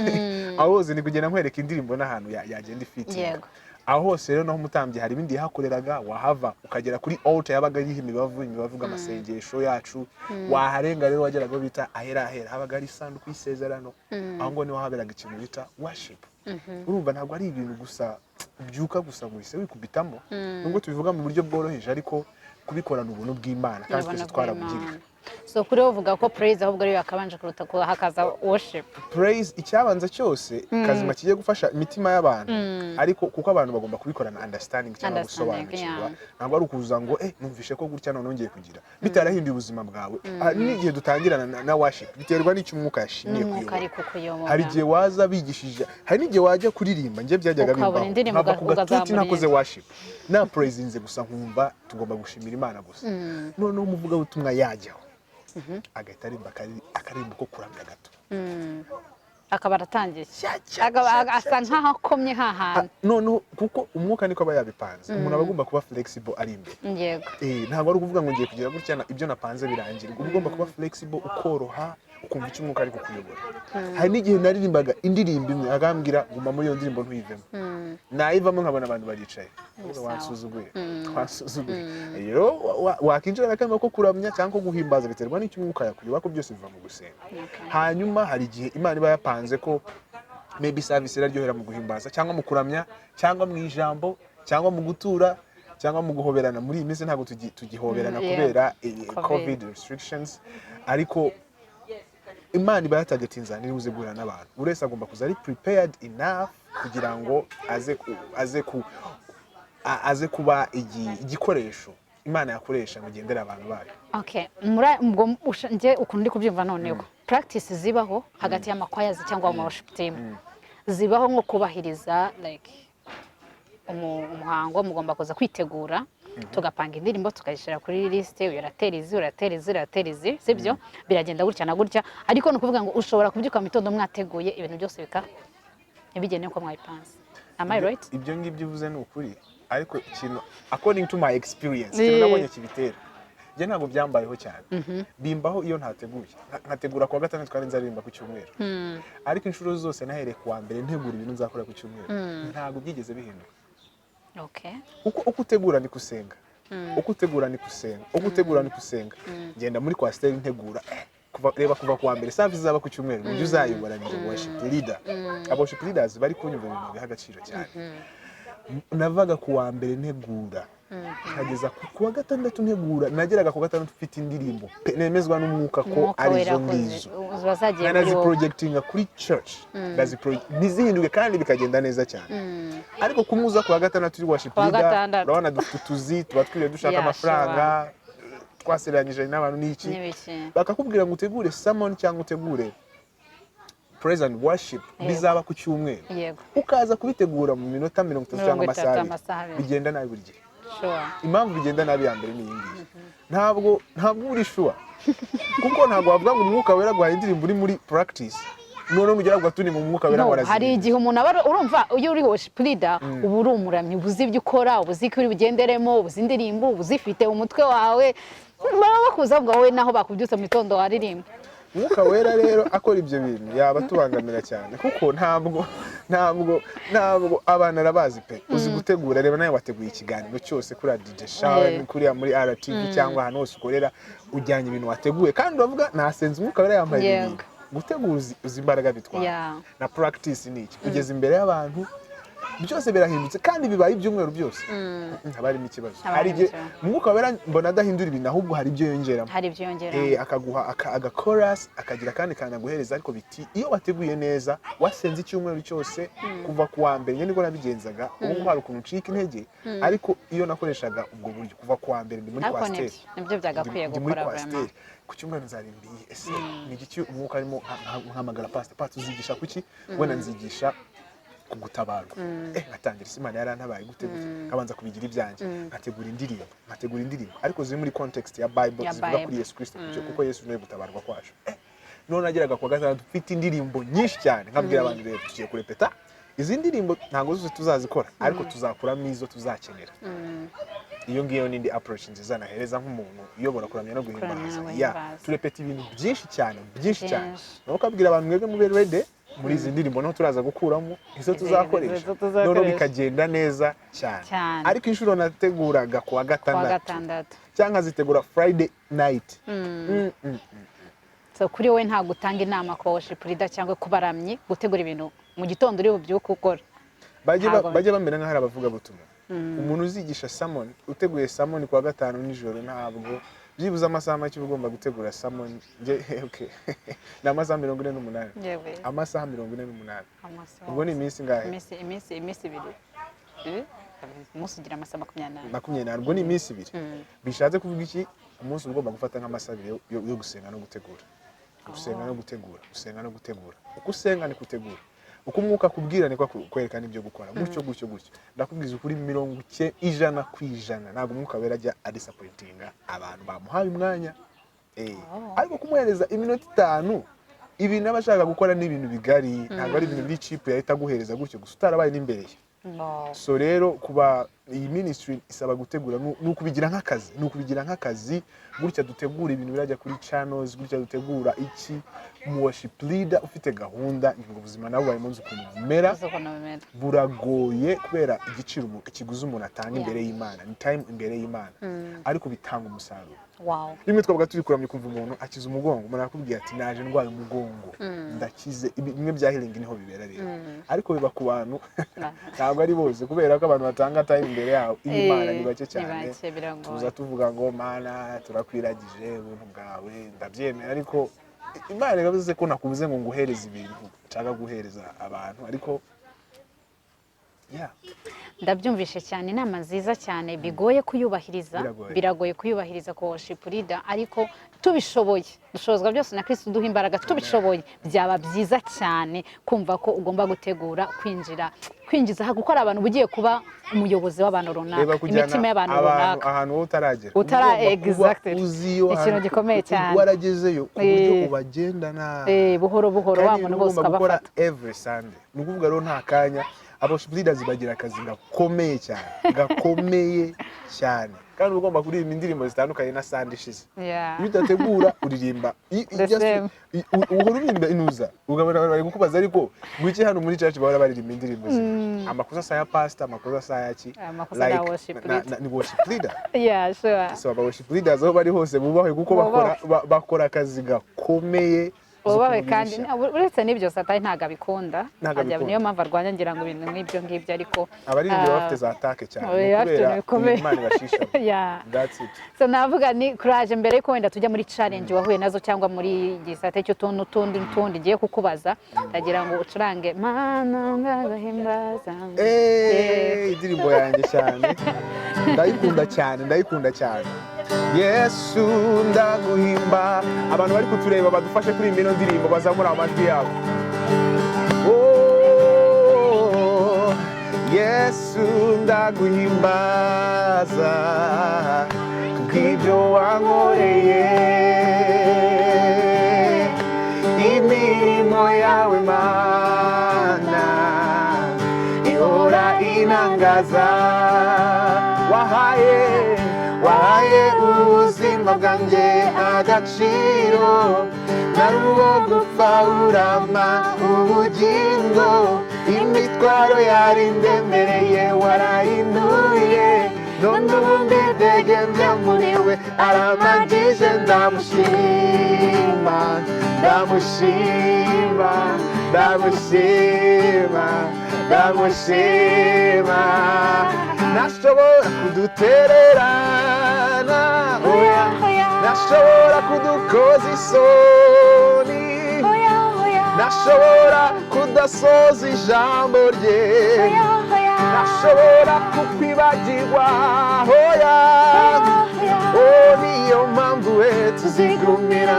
aho hose ni kugenda nkwereka indirimbo n'ahantu yagenda ifite aho hose rero naho umutambyi hari ibindi yahakoreraga wahava ukagera kuri altar yabaga yihe imibavu amasengesho yacu waharenga rero wageraga bita ahera habaga ari isanduku y'isezerano aho ngo niho haberaga ikintu bita worship urumva ntabwo ari ibintu gusa byuka gusa ngo ise wikubitamo nubwo tubivuga mu buryo bworoheje ariko kubikorana ubuntu bw'Imana kandi twese twarabugirira. So kuri uvuga ko praise ahubwo ariyo yakabanje kuruta ko hakaza worship. Praise icyabanza cyose kazima kigiye gufasha imitima y'abantu ariko kuko abantu bagomba kubikorana understanding cyangwa gusobanukirwa ntabwo ari ukuza ngo numvishe ko gutya none ngiye kugira bitarahinduye ubuzima bwawe. N'igihe dutangirana na worship biterwa n'icyo umwuka yashimiye kuyobora. Hari igihe waza bigishije, hari n'igihe wajya kuririmba ngiye byajyaga bimbaho nkaba kugatuti nakoze worship na praise inze gusa nkumva tugomba gushimira Imana gusa none umuvuga butumwa yajyaho agahita arimba akarimba ko kuramya gato akaba aratangiye asa nkaho akomye hahana none kuko umwuka niko aba yabipanze umuntu aba agomba kuba flexible ari imbere. Yego ntabwo ari ukuvuga ngo ngiye kugira gutya ibyo napanze birangira, ugomba kuba flexible ukoroha ukumva icyo umwuka ari kukuyobora. Hari n'igihe naririmbaga indirimbo imwe agambwira guma muri iyo ndirimbo ntuyivemo nayivamo nkabona abantu baricaye wansuzuguye rero wakinjira akamba ko kuramya cyangwa guhimbaza biterwa n'icyo umwuka yakuyobora ko byose biva mu gusenga. Hanyuma hari igihe Imana iba yapanze ko maybe service iraryohera mu guhimbaza cyangwa mu kuramya cyangwa mu ijambo cyangwa mu gutura cyangwa mu guhoberana. Muri iyi minsi ntabwo tugihoberana kubera covid restrictions ariko Imana iba yatagatinza niruze guhura n'abantu. Buri wese agomba kuza ari prepared enough kugira ngo aze kuba igikoresho Imana yakoresha mu gendera abantu bayo. Okay, nje ukuntu ndi kubyumva noneho practice zibaho hagati y'amakwayazi cyangwa mu worship team zibaho nko kubahiriza like umuhango mugomba kuza kwitegura tugapanga indirimbo tukayishira kuri liste uraterizi sibyo biragenda gutya na gutya ariko no kuvuga ngo ushobora kubyuka mu mitondo mwateguye ibintu byose bigenewe ko mwayipanze. Am I right? Ibyo ngibyo uvuze ni ukuri ariko ikintu according to my experience ikintu nabonye kibitera je ntabwo byambayeho cyane bimbaho iyo ntateguye nkategura kwa gatandatu kandi nzaririmba ku cyumweru ariko inshuro zose nahereye kuwa mbere ntegura ibintu nzakora ku cyumweru ntabwo byigeze bihinduka. Okay. Uko utegura ni kusenga uko utegura ni kusenga ngenda muri kwa stage ntegura kuva kuwa mbere service zaba ku cyumweru nibyo uzayobora ni worship leader. Worship leaders bari kunyumva ibintu bihagaciro cyane. Navaga kuwa mbere ntegura nkageza kuwa gatandatu ntegura nageraga ku gatandatu ufite indirimbo nemezwa n'umwuka ko ari zo ngizo nazi projectinga kuri church nizihinduke kandi bikagenda neza cyane ariko kumuza kuwa gatandatu uri worship leader urabona dufite tuba twiriye dushaka amafaranga twaseranyije n'abantu n'iki bakakubwira ngo utegure sermon cyangwa utegure praise and worship bizaba ku cyumweru ukaza kubitegura mu minota 30 cyangwa amasaha bigenda nabi buri gihe. Impamvu bigenda nabi ya mbere ni iyi ntabwo uri sure kuko ntabwo wavuga ngo umwuka wera gwa indirimbo uri muri practice none ugera gwa tuni mu mwuka wera warazi. Hari igihe umuntu aba urumva iyo uri worship leader ubu uri umuramyi ubuzi ibyo ukora ubuzi ko uri bugenderemo ubuzi indirimbo ubuzifite umutwe wawe baba bakuza ngo wowe naho bakubyutsa mu mitondo waririmba. Umwuka wera rero akora ibyo bintu yaba tubangamira cyane kuko ntabwo abana arabazi pe uzi gutegura. Reba nawe wateguye ikiganiro cyose kuri DJ Shawn kuri muri RTV cyangwa hano hose ukorera ujyanye ibintu wateguye kandi uravuga nasenze umwuka wera yambaye ibintu gutegura uzi imbaraga bitwara na practice ni iki kugeza imbere y'abantu byose birahindutse kandi bibaye ibyumweru byose habarimo ikibazo. Hari igihe umwuka wera mbona adahindura ibintu ahubwo hari ibyo yongeramo akaguha aga chorus akagira kandi kanaguhereza ariko biti iyo wateguye neza wasenze icyumweru cyose kuva kuwa mbere nyine niko nabigenzaga ubu hari ukuntu ncika intege ariko iyo nakoreshaga ubwo buryo kuva kuwa mbere ndi muri kwa stage nibyo byagakwiye gukora vraiment ku cyumweru nzarimbiye ese ni iki umwuka arimo nkamagara pastor uzigisha kuki wena nzigisha kugutabarwa ngatangira Imana yarantabaye gute kabanza kubigira ibyanjye ngategura indirimbo ariko ziri muri context ya Bible zivuga kuri Yesu Kristo kuko Yesu niwe gutabarwa kwacu. None nageraga kwa gatandatu dufite indirimbo nyinshi cyane nkabwira abantu rero tugiye kurepeta izi ndirimbo ntabwo zose tuzazikora ariko tuzakuramo izo tuzakenera. Iyo ngiyo nindi approach nziza nahereza nk'umuntu uyobora kuramya no guhimbaza turepeta ibintu byinshi cyane nuko abwira abantu mwebwe mube ready muri izi ndirimbo no turaza gukuramo izo tuzakoresha none bikagenda neza cyane. Ariko inshuro nateguraga kuwa gatandatu cyangwa zitegura Friday night so kuri wowe nta gutanga inama ko worship leader cyangwa kubaramyi gutegura ibintu mu gitondo uri bubyuke ukora bajye bamera nk'aho ari abavuga butumwa. Umuntu uzigisha salmon uteguye salmon kuwa gatanu nijoro ntabwo byibuze amasaha make ugomba gutegura salmon okay na amasaha 48 amasaha 48 ubwo ni iminsi ngahe iminsi ibiri umunsi ugira amasaha 20 ubwo ni iminsi ibiri bishatse kuvuga iki umunsi ugomba gufata nk'amasaha yo gusenga no gutegura gusenga no gutegura gusenga no gutegura uko usenga ni gutegura uko umwuka kubwira ni kwerekana ibyo gukora gutyo ndakubwiza ukuri 100% ntabwo umwuka wera ajya adisappointinga abantu bamuhaye umwanya ariko kumuhereza iminota 5 ibintu abashaka gukora ni ibintu bigari ntabwo ari ibintu biri cheap yahita guhereza gutyo gusa utarabaye n'imbere ye. So rero kuba iyi ministry isaba gutegura nukubigira nk'akazi gutya dutegura ibintu birajya kuri channels gutya dutegura iki mu worship leader ufite gahunda ngo ubuzima nabo bayimunze ukuntu bumera buragoye kubera igiciro kiguza umuntu atanga imbere y'Imana ni time imbere y'Imana ariko bitanga umusaruro. Rimwe twabaga tubikuramye kumva umuntu akiza umugongo umuntu akubwiye ati naje ndwaye umugongo ndakize bimwe bya healing niho bibera rero ariko biba ku bantu ntabwo ari bose kubera ko abantu batanga time imbere yawo Imana ni bake cyane tuza tuvuga ngo Mana turakwiragije ubuntu bwawe ndabyemera ariko Imana yavuze ko nakubuze ngo nguhereze ibintu nshaka guhereza abantu ariko ndabyumvishe cyane inama nziza cyane bigoye kuyubahiriza biragoye kuyubahiriza ku worship leader ariko tubishoboye dushozwa byose na Kristo duha imbaraga tubishoboye byaba byiza cyane kumva ko ugomba gutegura kwinjiza gukora abantu bugiye kuba umuyobozi w'abantu runaka imitima y'abantu runaka ahantu utaragera exactly ikintu gikomeye cyane waragezeyo ku buryo ubagendana buhoro wa muntu bose ukabafata every Sunday nukuvuga rero nta kanya worship leaders bagira akazi gakomeye cyane kandi ugomba kuririmba indirimbo zitandukanye na Sunday ishize iyo udategura uririmba uhururimba inuza ugabana bari gukubaza ariko gwiki hano muri church bahora baririmba indirimbo amakosa saya pastor amakosa saya ki ni worship leader sure so worship leaders aho bari hose bubahe guko bakora akazi gakomeye ubawe kandi uretse n'ibyo satani ntago abikunda ajya niyo mpamvu arwanya ngira ngo ibintu nk'ibyo ngibyo ariko abaririmbyi bafite za attaque cyane kubera Imana ibashisha that's it. So navuga ni courage mbere ko wenda tujya muri challenge wahuye nazo cyangwa muri gisate cy'utundi ngiye kukubaza ndagira ngo ucurange Mana ngahimbaza indirimbo yanjye cyane ndayikunda cyane Yesu ndaguhimba abantu bari kutureba badufashe kuri imino ndirimbo bazamura amajwi yabo Yesu ndaguhimbaza kubw'ibyo wankoreye imirimo yawe Mana ihora inangaza wahaye ubuzima bwanjye agaciro naruwo gupfa urama ubugingo imitwaro yari ndemereye warayinuye none ubundi ndegembya muri we aramagije ndamushima ntashobora kudutererana ntashobora kudukoza isoni ntashobora kudasoza ijambo rye ntashobora kukwibagirwa niyo mpamvu we tuzigumira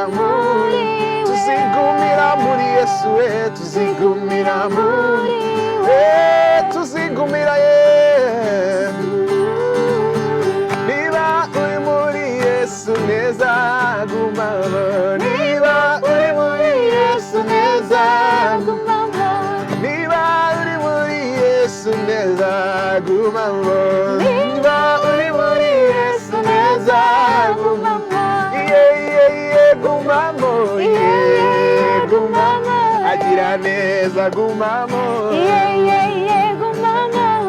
muri Yesu we tuzigumira muri tuzigumira niba uri muri Yesu neza gumamo niba uri muri Yesu neza gumamo niba uri muri Yesu neza gumamo niba uri muri Yesu neza gumamo gumamo agira neza gumamo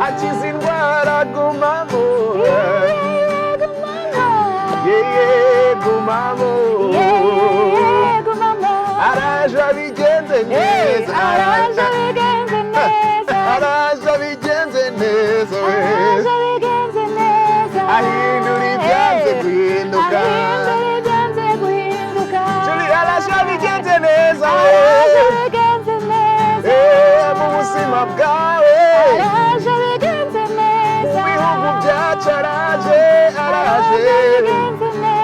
akiza indwara gumamo gumamo araje abigenze neza buzima bwawe araje bigenze neza, mu bihugu byacu araje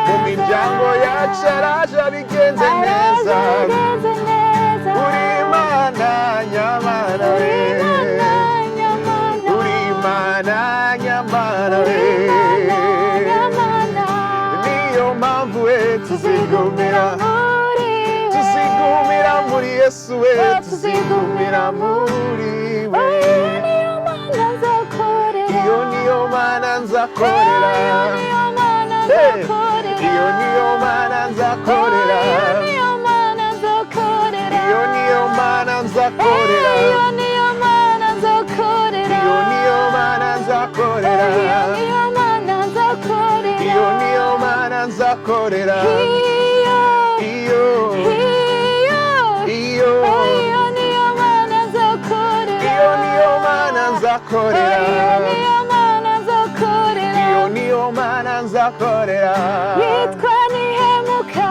mu miryango yacu araje bigenze neza, uri Imana nyamara we, uri Imana nyamara we, niyo mpamvu we tuzigumira muri Yesu we, tuzigumira muri we, iyo niyo Mana nzakorera, iyo niyo Mana nzakorera, iyo niyo Mana nzakorera, iyo niyo Mana nzakorera, iyo niyo Mana nzakorera, iyo niyo Mana nzakorera, iyo niyo Mana nzakorera, yitwa nihemuka,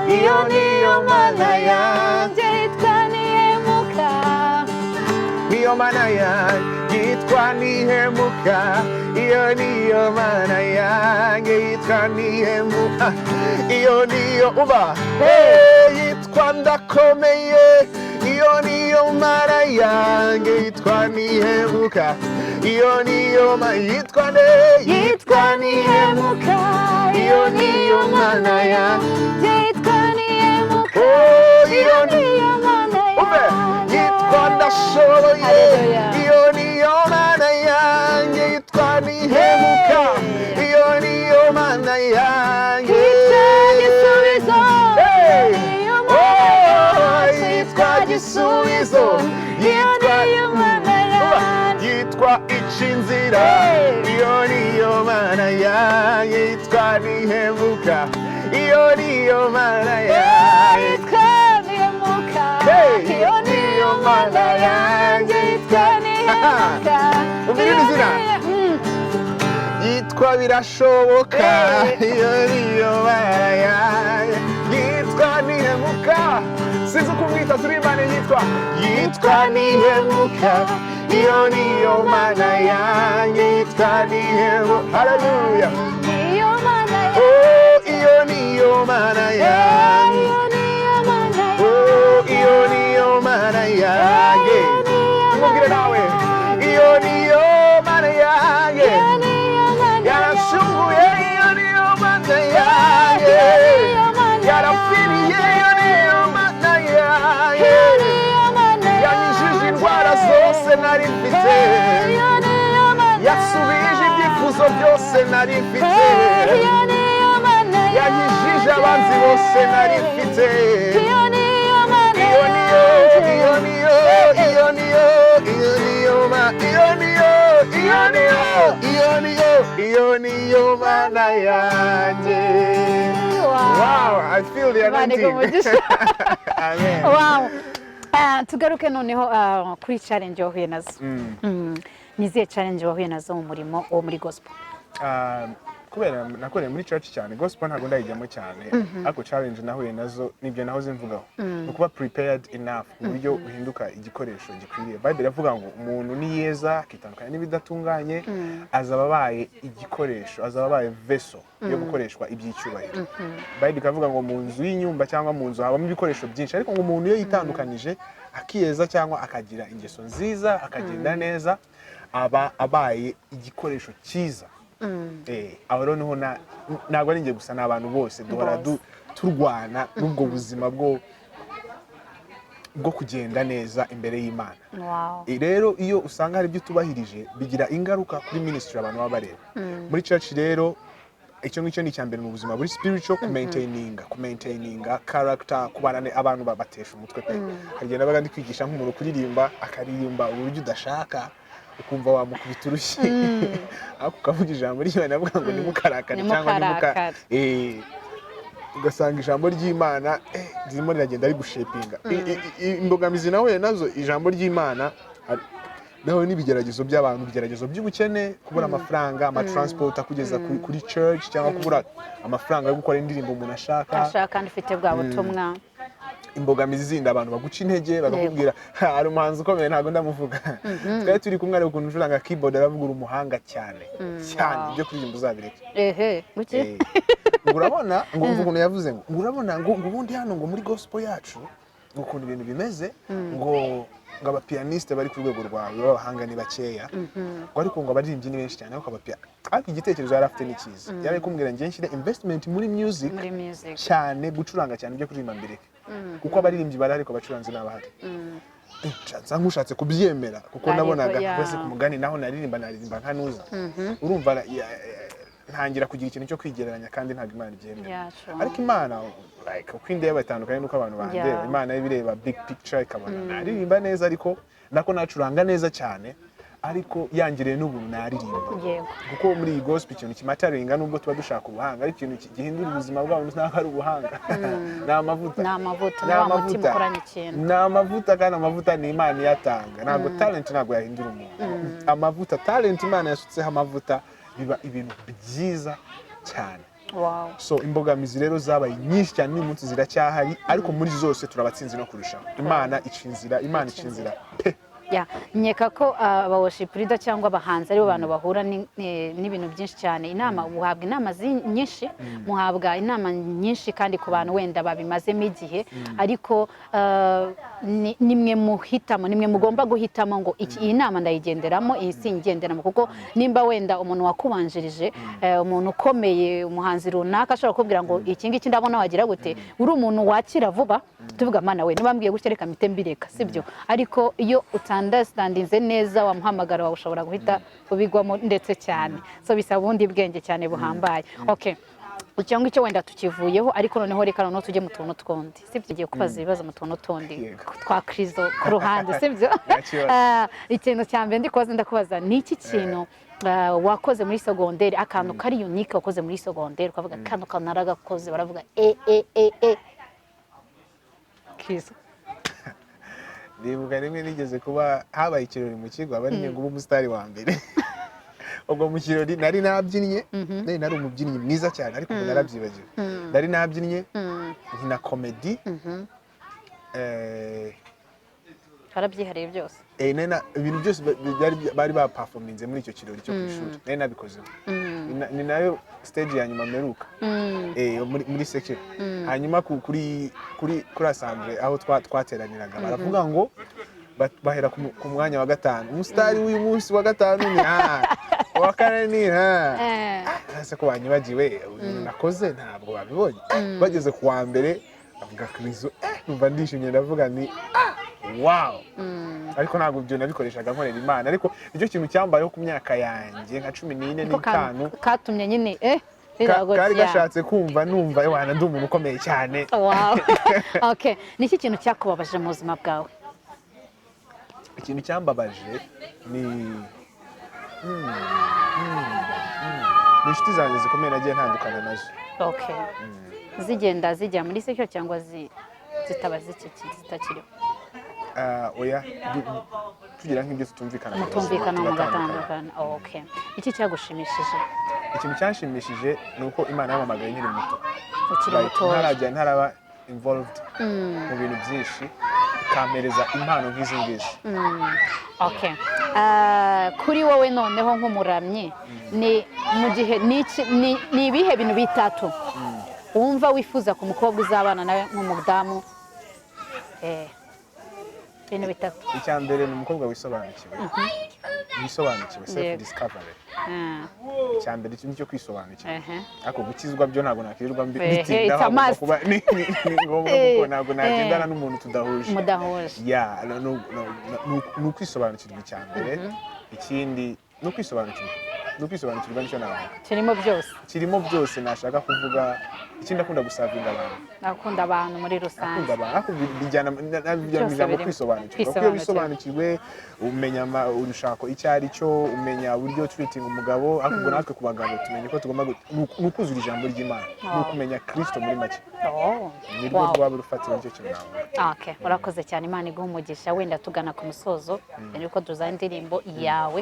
iyo niyo Mana yanjye, yitwa nihemuka, niyo Mana yanjye yitwa nihemuka, iyo niyo Mana yanjye yitwa nihemuka, iyo niyo uba yitwa ndakomeye, iyo niyo Mana yanjye yitwa nihemuka, iyo niyo Mana yitwa nihemuka, iyo niyo Mana yanjye yitwa nihemuka, iyo niyo Mana yanjye yitwa ndashoboye, iyo niyo Mana yanjye yitwa nihemuka, iyo niyo Mana yanjye yitwa gisubizo, yitwa icinzira, iyo niyo Mana yanjye yitwa nihemuka, iyo niyo Mana yanjye yitwa nihemuka, iyo niyo Mana yanjye yitwa nihemuka, yitwa birashoboka, iyo niyo Mana yanjye yitwa nihemuka, sinzi uko umwita turi Imana yitwa nihemuka, iyo niyo Mana yanjye yitwa nihemuka, haleluya, iyo Mana iyo niyo Mana yanjye, iyo niyo Mana yanjye, mubwire nawe, iyo niyo Mana yanjye yarashunguye, iyo niyo Mana yanjye yarapfiriye, iyo niyo Mana yanjye yanyujije indwara zose nari mfite, yasubije ibyifuzo byose nari mfite, yanyujije abanzi bose nari mfite, iyo niyo Mana yanjye. Wow, I feel the anointing. Amen. Wow. Tugaruke noneho kuri challenge wahuye nazo. Nizihe challenge wahuye nazo mu murimo wo muri gospel? Kubera nakoreye muri church cyane, gospel ntabwo ndayijyamo cyane, ariko challenge nahuye nazo nibyo nahoze mvugaho, kuba prepared enough mu buryo uhinduka igikoresho gikwiriye. Bible iravuga ngo umuntu ni yeza akitandukanya n'ibidatunganye, azaba abaye igikoresho, azaba abaye vessel yo gukoreshwa iby'icyubahiro. Bible ikavuga ngo mu nzu y'inyumba cyangwa mu nzu habamo ibikoresho byinshi, ariko ngo umuntu iyo yitandukanije akiyeza cyangwa akagira ingeso nziza, akagenda neza, aba abaye igikoresho cyiza. Aho rero niho ntabwo ari njye gusa, n'abantu bose duhora turwana n'ubwo buzima bwo kugenda neza imbere y'Imana. Rero iyo usanga hari ibyo tubahirije bigira ingaruka kuri ministry abantu baba bareba. Muri church rero icyo ngicyo ni icyambere mu buzima buri spiritual, maintaininga character, kubana abantu babatesha umutwe pe. Hagenda baga ndi kwigisha nk'umuntu kuririmba akaririmba uburyo udashaka, ukumva wamukubita urushyi, ako kavuga ijambo ry'Imana avuga ngo nimukarakare cyangwa ugasanga ijambo ry'Imana zirimo riragenda ari gushepinga. Imbogamizi nawe nazo ijambo ry'Imana naho n'ibigeragezo by'abantu, ibigeragezo by'ubukene, kubura amafaranga, transport akugeza kuri church, cyangwa kubura amafaranga yo gukora indirimbo umuntu ashaka kandi ufite bwa butumwa. imbogamizi zindi abantu baguca intege bakakubwira hari umuhanzi ukomeye ntabwo ndamuvuga twari turi kumwe ariko ukuntu ucuranga keyboard aravuga umuhanga cyane cyane ibyo kuririmba uzabireke buke urabona ngo umva ukuntu yavuze ngo urabona ngo ubundi hano ngo muri gospel yacu ngo ukuntu ibintu bimeze ngo abapianiste bari ku rwego rwawe b'abahanga ni bakeya ngo ariko ngo abaririmbyi ni benshi cyane ariko ariko igitekerezo yari afite ni cyiza yari kumbwira ngiye nshyire investment muri music cyane gucuranga cyane ibyo kuririmba mbere kuko abaririmbyi bari ariko bacuranze n'abahari nkushatse kubyemera kuko nabonaga wese ku mugani naho naririmba nkanuza urumva ntangira kugira ikintu cyo kwigereranya kandi ntabwo Imana ibyemera ariko Imana uko indeba batandukanye nuko abantu bandeba Imana ibireba big picture ikabona naririmba neza ariko nako nacuranga neza cyane ariko yangiriye n'ubuntu naririmba kuko muri iyi gospel ikintu kimataringa nubwo tuba dushaka ubuhanga ariko ikintu gihindura ubuzima bw'abantu ntabwo ari ubuhanga ni amavuta kandi amavuta ni Imana iyatanga ntabwo talent ntabwo yahindura umuntu talent Imana yasutseho amavuta biba ibintu byiza cyane so imbogamizi rero zabaye nyinshi cyane n'uyu munsi ziracyahari ariko muri zose turabatsinzi no kurushaho Imana ica inzira pe nkeka ko worship leader cyangwa abahanzi aribo bantu bahura n'ibintu byinshi cyane muhabwa inama nyinshi muhabwa inama nyinshi kandi ku bantu wenda babimazemo igihe ariko nimwe muhitamo nimwe mugomba guhitamo ngo iyi nama ndayigenderamo iyi singenderamo kuko nimba wenda umuntu wakubanjirije umuntu ukomeye umuhanzi runaka ashobora kubwira ngo iki ngiki ndabona wagira gute uri umuntu wakira vuba tuvuga Mana we nibambwiye gutya reka mpite mbireka sibyo ariko iyo understandinze neza wamuhamagara wawe ushobora guhita ubigwamo ndetse cyane so bisaba ubundi bwenge cyane buhambaye cyangwa icyo wenda tukivuyeho ariko noneho reka noneho tujye mu tuntu twundi sibyo ugiye kubaza ibibazo mu tuntu twundi twa Chryso ku ruhande sibyo ikintu cya mbere ndakubaza ni iki kintu wakoze muri secondaire akantu kari unique wakoze muri secondaire ukavuga akantu kanaragakoze baravuga Chryso ndibuka rimwe nigeze kuba habaye ikirori mu kigo abari ngo ube umusitari wa mbere ubwo mu kirori nari nabyinnye nari umubyinnyi mwiza cyane ariko ubu narabyibagiwe nari nabyinnye nkina comedy harabyihariye byose ibintu byose bari baperforminze muri icyo kirori cyo ku ishuri nari nabikoze ni nayo stage ya nyuma meruka muri section hanyuma kuri assemble aho twateraniraga baravuga ngo bahera ku mwanya wa gatanu umusitari w'uyu munsi wa gatanu ni wa kane ni ese ko banyibagiwe nakoze ntabwo babibonye bageze ku wa mbere bavuga Chryso numva ndishimye ndavuga ni wow ariko ntabwo ibyo nabikoreshaga nkorera Imana ariko nicyo kintu cyambayeho ku myaka yanjye nka 14 n'itanu katumye nyine kari gashatse kumva numva wana ndi umuntu ukomeye cyane okay niki kintu cyakubabaje mu buzima bwawe ikintu cyambabaje ni inshuti zanjye zikomeye nagiye ntandukana nazo okay zigenda zijya muri secyo cyangwa zitaba zitakiriho oya tugira nk'ibyo tutumvikana mu gatandukana okay iki cyagushimishije ikintu cyanshimishije ni uko Imana yampamagaye nkiri muto ukiri muto ntaraba involved mu bintu byinshi ikampereza impano nk'izi ngizi okay kuri wowe noneho nk'umuramyi ni mu gihe ni ibihe bintu bitatu wumva wifuza ku mukobwa uzabana nawe nk'umudamu ibintu bitatu icya mbere ni umukobwa wisobanukiwe self discovery icya mbere nicyo kwisobanukirwa ariko gukizwa byo ntabwo nakirirwa mbitindaho kuba ni ngombwa kuko ntabwo nagendana n'umuntu tudahuje ni ukwisobanukirwa icya mbere ikindi ni ukwisobanukirwa nicyo navuga kirimo byose nashaka kuvuga ikindi akunda gusavinga abantu muri rusange bijyana mu kwisobanukirwa kuko iyo wisobanukiwe umenya urushako icyo ari cyo umenya uburyo treating umugabo ahubwo natwe ku bagabo tumenye ko tugomba nukuzura ijambo ry'Imana no kumenya Kristo muri make nirwo rwaba rufatira nicyo kintu nawe okay urakoze cyane Imana iguha umugisha wenda tugana ku musozo niko tuza indirimbo yawe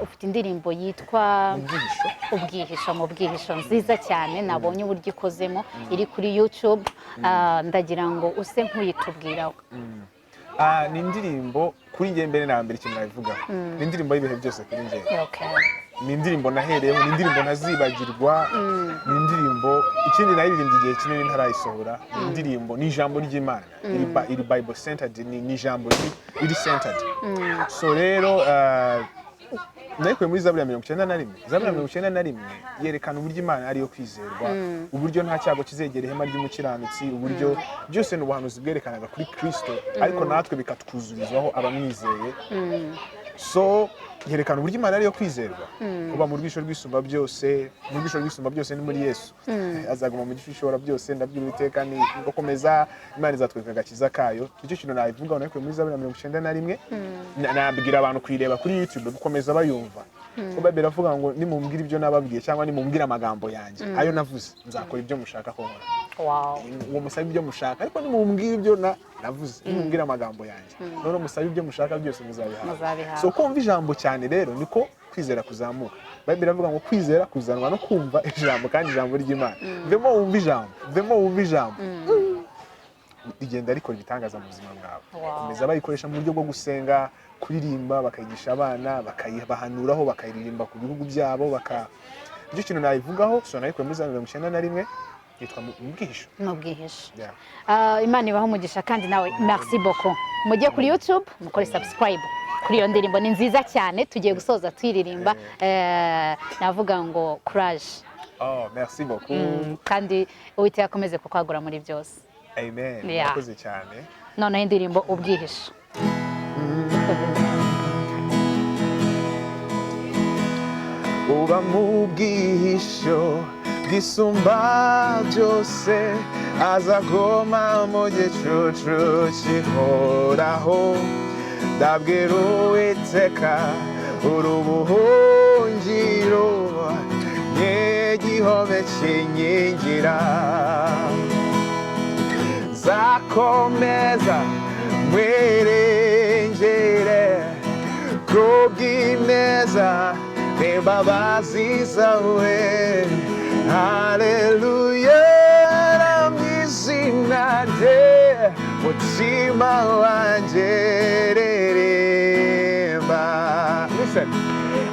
ufite indirimbo yitwa ubwihisho nziza cyane nabonye uburyo ikozemo iri kuri YouTube ndagira ngo use nk'uyitubwiraho. Ni indirimbo kuri njye mbere na mbere ikintu nabivugaho, ni indirimbo y'ibihe byose kuri njye. Ni indirimbo nahereyeho, ni indirimbo ntazibagirwa, ni indirimbo ikindi naririmbye igihe kinini ntarayisohora. Ni indirimbo, ni ijambo ry'Imana, iri Bible centered, ni ijambo riri centered. So rero nayikuye muri Zaburi ya 91. Zaburi ya 91 yerekana uburyo Imana ariyo kwizerwa, uburyo nta cyago kizegera ihema ry'umukiranutsi, uburyo byose n'ubuhanuzi bwerekanaga kuri Chryso, ariko natwe bikatwuzurizaho abamwizeye. So yerekana uburyo Imana ariyo kwizerwa, kuba mu rwisho rw'isumba byose, mu rwisho rw'isumba byose ni muri Yesu. Azaguma mu gisho ushobora byose, ndabwira Uwiteka ni gukomeza, Imana izatwereka agakiza kayo. Icyo kintu nabivuga nayikuye muri Zaburi ya 91. Nabwira abantu kuyireba kuri YouTube gukomeza bayumva. Kuba biravuga ngo nimumbwira ibyo nababwiye cyangwa nimumbwira amagambo yanjye ayo navuze, nzakora ibyo mushaka ko nkora. Uwo musabe ibyo mushaka, ariko nimumbwira ibyo navuze, nimumbwira amagambo yanjye, none musabe ibyo mushaka byose muzabihawe. So kumva ijambo cyane rero niko kwizera kuzamuka. Bible iravuga ngo kwizera kuzanwa no kumva ijambo, kandi ijambo ry'Imana. Vemo wumva ijambo, igenda rikora ibitangaza mu buzima bwawe. Komeza bayikoresha mu buryo bwo gusenga, kuririmba, bakayigisha abana, bakayibahanuraho, bakayiririmba ku bihugu byabo, icyo kintu nayivugaho. So nayikuye muri Zaburi ya 91, yitwa Ubwihisho. Imana ibaho umugisha, kandi nawe merci beaucoup. Mujye kuri YouTube mukore subscribe kuri iyo ndirimbo, ni nziza cyane. Tugiye gusoza tuyiririmba, navuga ngo courage. Merci beaucoup. Kandi Uwiteka akomeze kukwagura muri byose. Amen. Murakoze cyane. Noneho indirimbo Ubwihisho. Uba mu bwihisho bw'isumba byose, azagoma mu gicucu kihoraho. Ndabwira Uwiteka uri ubuhungiro, n'igihome kinkingira. Zakomeza mwerengere kubw'ineza n'imbabazi zawe. Haleluya, ramizina rye mutima wanjye ririmba. Listen.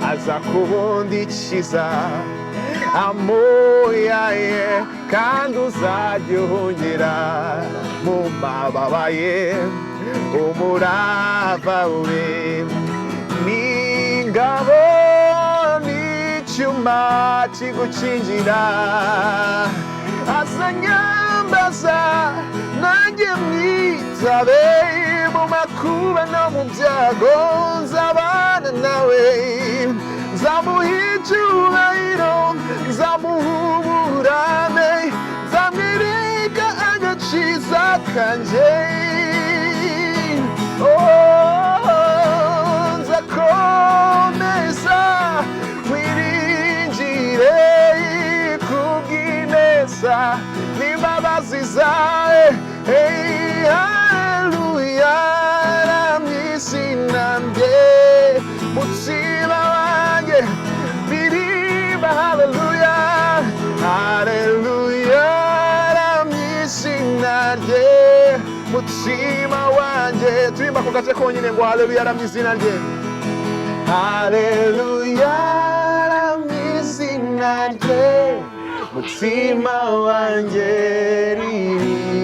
Aza kubundikiza amoya ye, kandi uzajya uhungira mu mababa ye. Umurava we n'ingabo n'icyuma kigukingira. Azanyambaza nanjye mwitabe, mu makuba no mu byago nzabana nawe. Nzamuha icyubahiro, nzamuha uburame, nzamwereka agakiza kanjye. Nzakomeza mwiringire kubw'ineza n'imbabazi zawe. Haleluya, ramizina rye mutima wanjye ririmba. Haleluya, haleluya, ramizina rye mutima wanjye. Turimba ku gace konyine ngo haleluya, ramizina rye. Haleluya, ramizina rye mutima wanjye ririmba.